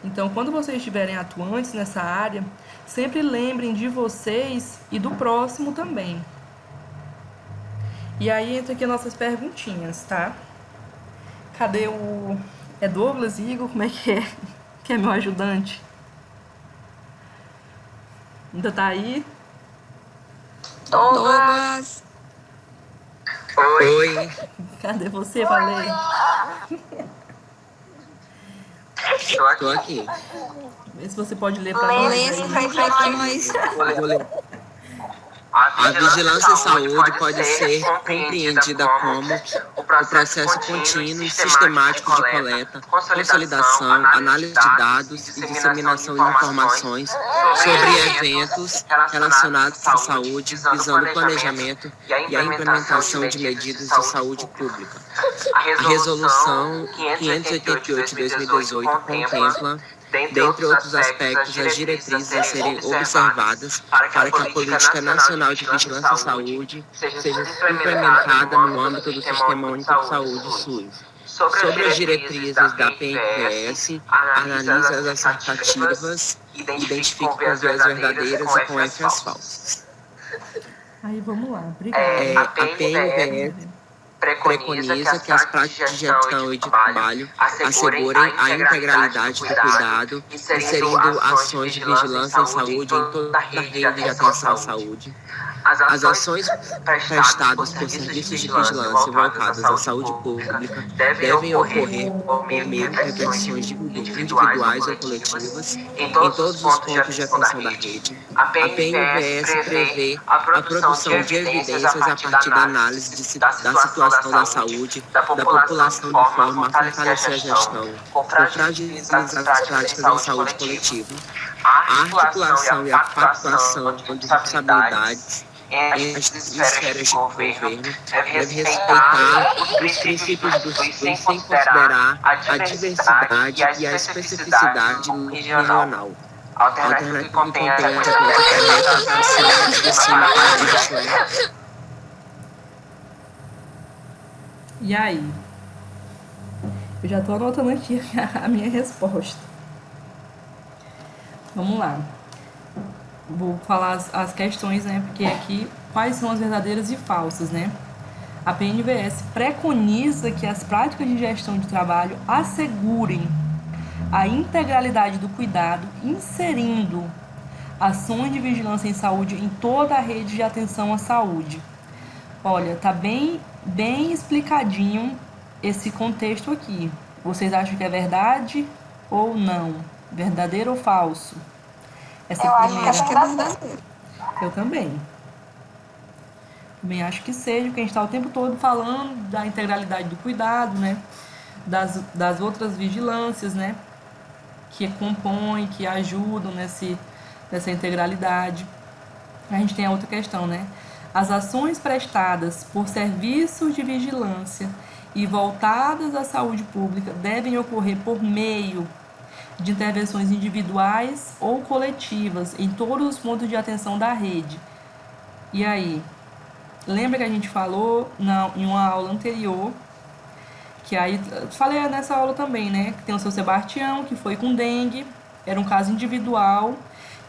Então, quando vocês estiverem atuantes nessa área, sempre lembrem de vocês e do próximo também. E aí entra aqui as nossas perguntinhas, tá? Cadê o... É Douglas, Igor? Como é que é? Que é meu ajudante? Ainda tá aí? Douglas. Oi. Cadê você, Valei? Tô aqui. Vê se você pode ler para nós. Lê esse livro aí pra nós. Vou ler. A vigilância em saúde pode ser compreendida como o processo contínuo e sistemático de coleta, consolidação, análise de dados e disseminação de informações sobre eventos relacionados à saúde, visando o planejamento e a implementação de medidas de saúde pública. A Resolução 588 de 2018 contempla, dentre outros aspectos, as diretrizes a serem observadas para que a Política Nacional de Vigilância em Saúde seja implementada no âmbito do Sistema Único de Saúde, SUS. Sobre as diretrizes da PNVS, analisa as assertivas, identifica com as vias verdadeiras e com as falsas. Aí vamos lá, obrigada. A PNVS preconiza que as práticas de gestão e de trabalho assegurem a integralidade do cuidado, inserindo ações de vigilância em saúde em toda a rede de atenção à saúde. As ações prestadas por serviços de vigilância voltadas à saúde pública devem ocorrer por meio de intervenções individuais ou coletivas em todos os pontos de atenção da rede. A PNVS prevê a produção de evidências a partir da análise da situação da saúde da população de forma a fortalecer a gestão, com fragilizar as práticas em saúde coletiva. A articulação e a pactuação de responsabilidades entre as esferas de governo deve respeitar os princípios do SUS sem considerar a diversidade e a especificidade regional. Alternativa que contém a E aí? Eu já tô anotando aqui a minha resposta. Vamos lá. Vou falar as questões, né? Porque aqui, quais são as verdadeiras e falsas, né? A PNVS preconiza que as práticas de gestão de trabalho assegurem a integralidade do cuidado, inserindo ações de vigilância em saúde em toda a rede de atenção à saúde. Olha, tá bem explicadinho esse contexto aqui. Vocês acham que é verdade ou não? Verdadeiro ou falso? Essa primeira... acho que é verdadeiro. Eu também. Também acho que seja, porque a gente está o tempo todo falando da integralidade do cuidado, né? Das outras vigilâncias, né? Que compõem, que ajudam nessa integralidade. A gente tem a outra questão, né? As ações prestadas por serviços de vigilância e voltadas à saúde pública devem ocorrer por meio de intervenções individuais ou coletivas em todos os pontos de atenção da rede. E aí? Lembra que a gente falou em uma aula anterior, que aí, falei nessa aula também, né? Que tem o seu Sebastião, que foi com dengue, era um caso individual,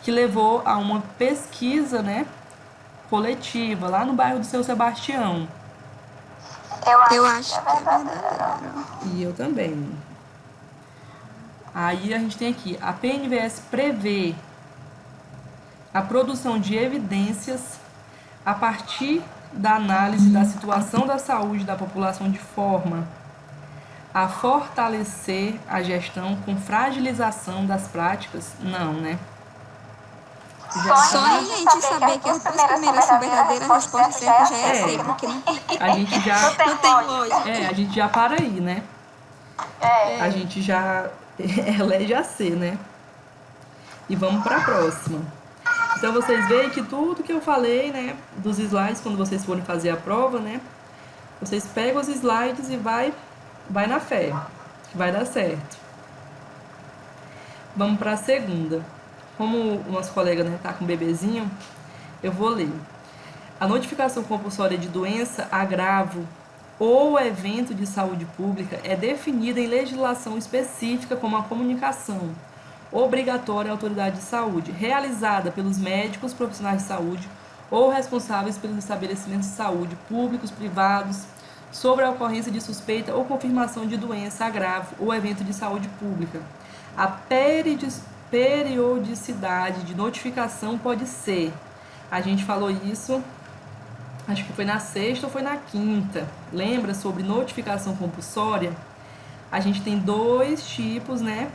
que levou a uma pesquisa, né? Coletiva, lá no bairro do seu Sebastião. Eu acho que é verdadeiro. E eu também. Aí a gente tem aqui, a PNVS prevê a produção de evidências a partir da análise da situação da saúde da população de forma a fortalecer a gestão com fragilização das práticas? Não, né? Só a gente saber que as duas primeiras são verdadeiras, a resposta certa já é sim, porque não A gente já... não tem lógica. a gente já para aí, né? A gente já elege a C, né? E vamos para a próxima. Então, vocês veem que tudo que eu falei, né, dos slides, quando vocês forem fazer a prova, né, vocês pegam os slides e vai na fé, que vai dar certo. Vamos para a segunda. Como o nosso colega, né, tá com um bebezinho, eu vou ler. A notificação compulsória de doença, agravo ou evento de saúde pública é definida em legislação específica como a comunicação obrigatória à autoridade de saúde, realizada pelos médicos, profissionais de saúde ou responsáveis pelos estabelecimentos de saúde, públicos, privados, sobre a ocorrência de suspeita ou confirmação de doença, agravo ou evento de saúde pública. A periodicidade de notificação pode ser, a gente falou isso acho que foi na sexta ou foi na quinta, lembra sobre notificação compulsória? A gente tem 2 tipos, né,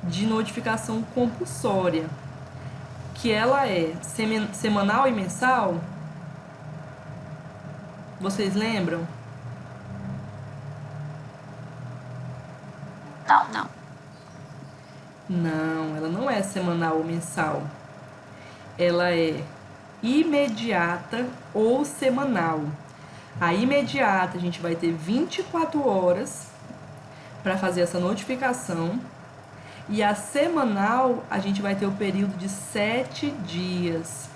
de notificação compulsória, que ela é semanal e mensal. Vocês lembram? Não. Não, ela não é semanal ou mensal. Ela é imediata ou semanal. A imediata a gente vai ter 24 horas para fazer essa notificação. E a semanal a gente vai ter o período de 7 dias.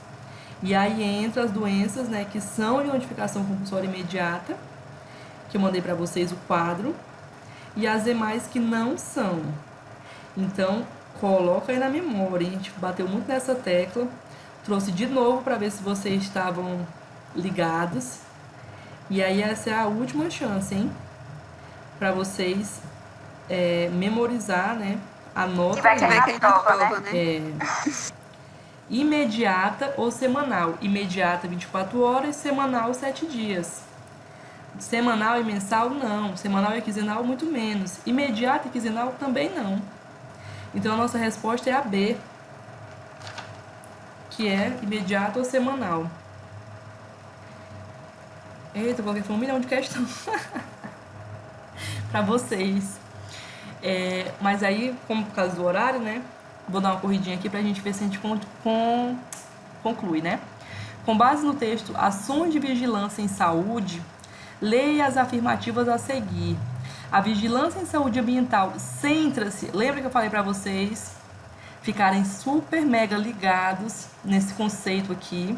E aí entra as doenças, né, que são de notificação compulsória imediata, que eu mandei para vocês o quadro, e as demais que não são. Então, coloca aí na memória, a gente bateu muito nessa tecla, trouxe de novo para ver se vocês estavam ligados. E aí essa é a última chance, hein? Para vocês memorizar, né? Anota que vai cair na prova, né? Imediata ou semanal. Imediata 24 horas, semanal 7 dias. Semanal e mensal, não. Semanal e quinzenal, muito menos. Imediata e quinzenal, também não. Então, a nossa resposta é a B, que é imediata ou semanal. Eita, eu coloquei 1 milhão de questões para vocês. Mas aí, como por causa do horário, né? Vou dar uma corridinha aqui pra gente ver se a gente conclui, né? Com base no texto Ações de Vigilância em Saúde, leia as afirmativas a seguir. A vigilância em saúde ambiental centra-se, lembra que eu falei para vocês ficarem super mega ligados nesse conceito aqui.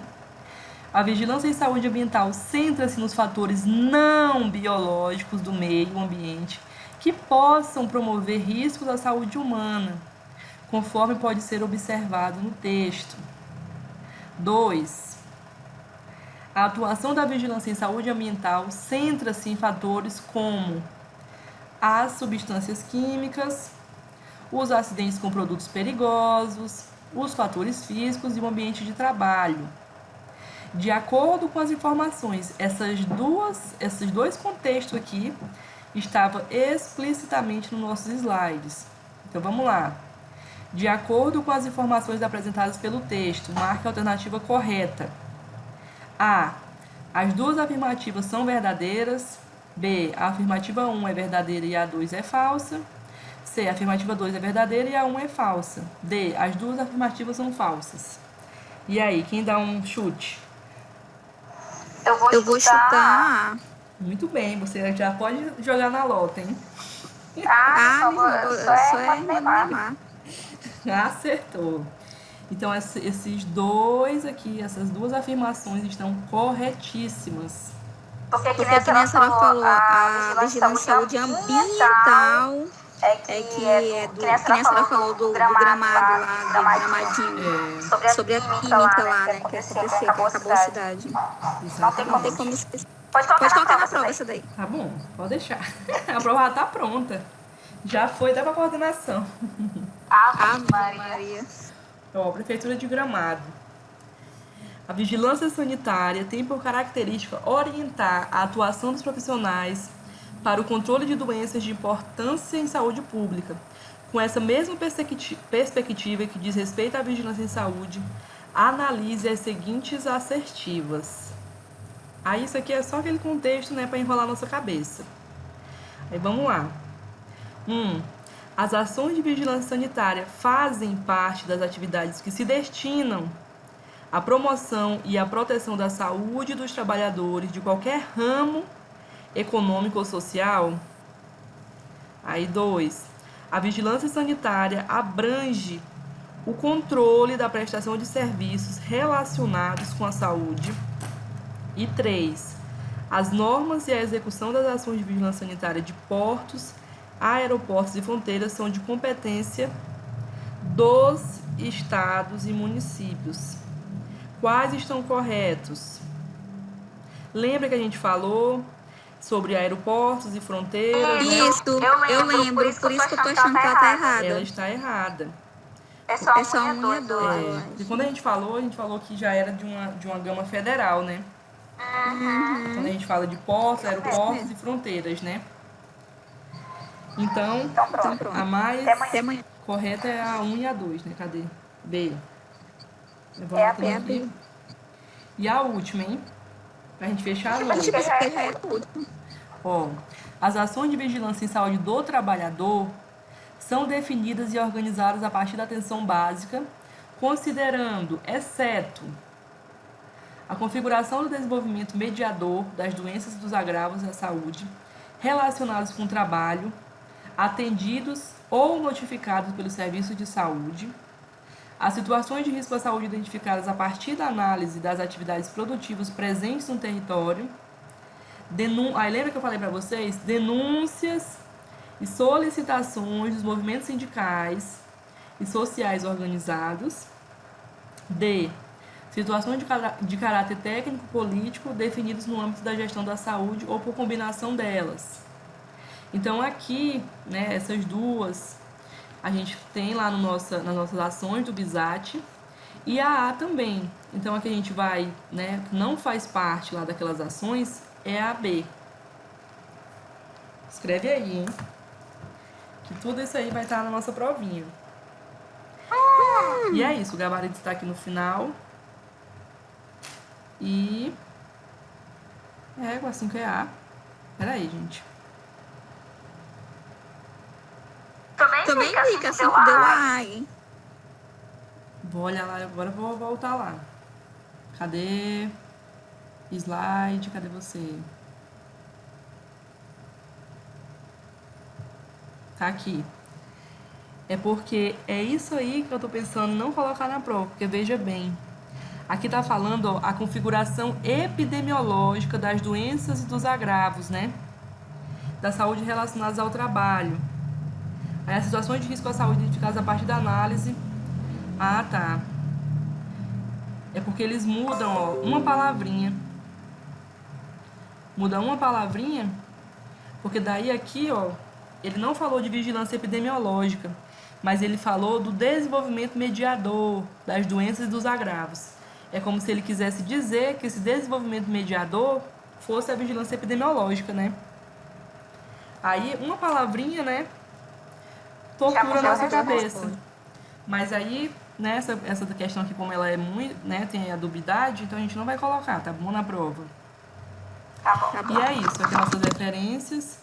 A vigilância em saúde ambiental centra-se nos fatores não biológicos do meio ambiente que possam promover riscos à saúde humana, conforme pode ser observado no texto. 2. A atuação da vigilância em saúde ambiental centra-se em fatores como as substâncias químicas, os acidentes com produtos perigosos, os fatores físicos e o ambiente de trabalho. De acordo com as informações, esses dois contextos aqui estavam explicitamente nos nossos slides. Então, vamos lá. De acordo com as informações apresentadas pelo texto, marque a alternativa correta. A. As 2 afirmativas são verdadeiras. B. A afirmativa 1 é verdadeira e a 2 é falsa. C. A afirmativa 2 é verdadeira e a 1 é falsa. D. As 2 afirmativas são falsas. E aí, quem dá um chute? Eu vou chutar. Muito bem, você já pode jogar na lota, hein? Só é Neymar. Acertou. Então, esses 2 aqui, essas 2 afirmações estão corretíssimas. Porque que nem a senhora falou, a vigilância em saúde ambiental que nem a senhora falou do gramado lá, do Gramadinho, sobre a química lá, né, que aconteceu, que acabou a cidade. Não tem como Pode colocar na prova essa daí. Tá bom, pode deixar. A prova já tá pronta. Já foi até pra coordenação. Ave Maria. Ó, Prefeitura de Gramado. A vigilância sanitária tem por característica orientar a atuação dos profissionais para o controle de doenças de importância em saúde pública. Com essa mesma perspectiva que diz respeito à vigilância em saúde, analise as seguintes assertivas. Aí isso aqui é só aquele contexto, né, para enrolar nossa cabeça. Aí vamos lá. 1. As ações de vigilância sanitária fazem parte das atividades que se destinam à promoção e à proteção da saúde dos trabalhadores de qualquer ramo econômico ou social. Aí 2. A vigilância sanitária abrange o controle da prestação de serviços relacionados com a saúde. E 3. As normas e a execução das ações de vigilância sanitária de portos, aeroportos e fronteiras são de competência dos estados e municípios. Quais estão corretos? Lembra que a gente falou sobre aeroportos e fronteiras? Isso, eu lembro, por isso que eu tô achando que ela tá errada. Ela está errada. É só 1 e 2. E quando a gente falou que já era de uma gama federal, né? Quando a gente fala de portos, aeroportos e fronteiras, né? Então, pronto. a mais Até amanhã. correta é a 1 e a 2, né? Cadê? B. É a B. E a última, hein? Pra gente fechar a A noite. gente vai tudo. Ó, as ações de vigilância em saúde do trabalhador são definidas e organizadas a partir da atenção básica, considerando, exceto, a configuração do desenvolvimento mediador das doenças e dos agravos à saúde relacionados com o trabalho, atendidos ou notificados pelo serviço de saúde, as situações de risco à saúde identificadas a partir da análise das atividades produtivas presentes no território, aí lembra que eu falei para vocês? Denúncias e solicitações dos movimentos sindicais e sociais organizados. D. Situações de caráter técnico-político definidos no âmbito da gestão da saúde ou por combinação delas. Então, aqui, né, essas duas, a gente tem lá nas nossas ações do BISAT e a A também. Então, aqui a gente vai, né, que não faz parte lá daquelas ações, é a B. Escreve aí, hein? Que tudo isso aí vai estar na nossa provinha. E é isso, o gabarito está aqui no final. E... assim que é A. Peraí, gente. Também fica assim que deu A, hein? Vou olhar lá, agora vou voltar lá. Cadê? Slide, cadê você? Tá aqui. É porque é isso aí que eu tô pensando não colocar na prova, porque veja bem. Aqui tá falando, ó, a configuração epidemiológica das doenças e dos agravos, né? Da saúde relacionadas ao trabalho. Aí as situações de risco à saúde identificadas a partir da análise. Ah, tá. É porque eles mudam, ó, uma palavrinha. Muda uma palavrinha, porque daí aqui, ó, ele não falou de vigilância epidemiológica, mas ele falou do desenvolvimento mediador das doenças e dos agravos. É como se ele quisesse dizer que esse desenvolvimento mediador fosse a vigilância epidemiológica, né? Aí, uma palavrinha, né, tortura a nossa cabeça. Mas aí, né, essa questão aqui, como ela é muito, né, tem a dubidade, então a gente não vai colocar, tá bom, na prova. Tá bom. E é isso, aqui nossas referências.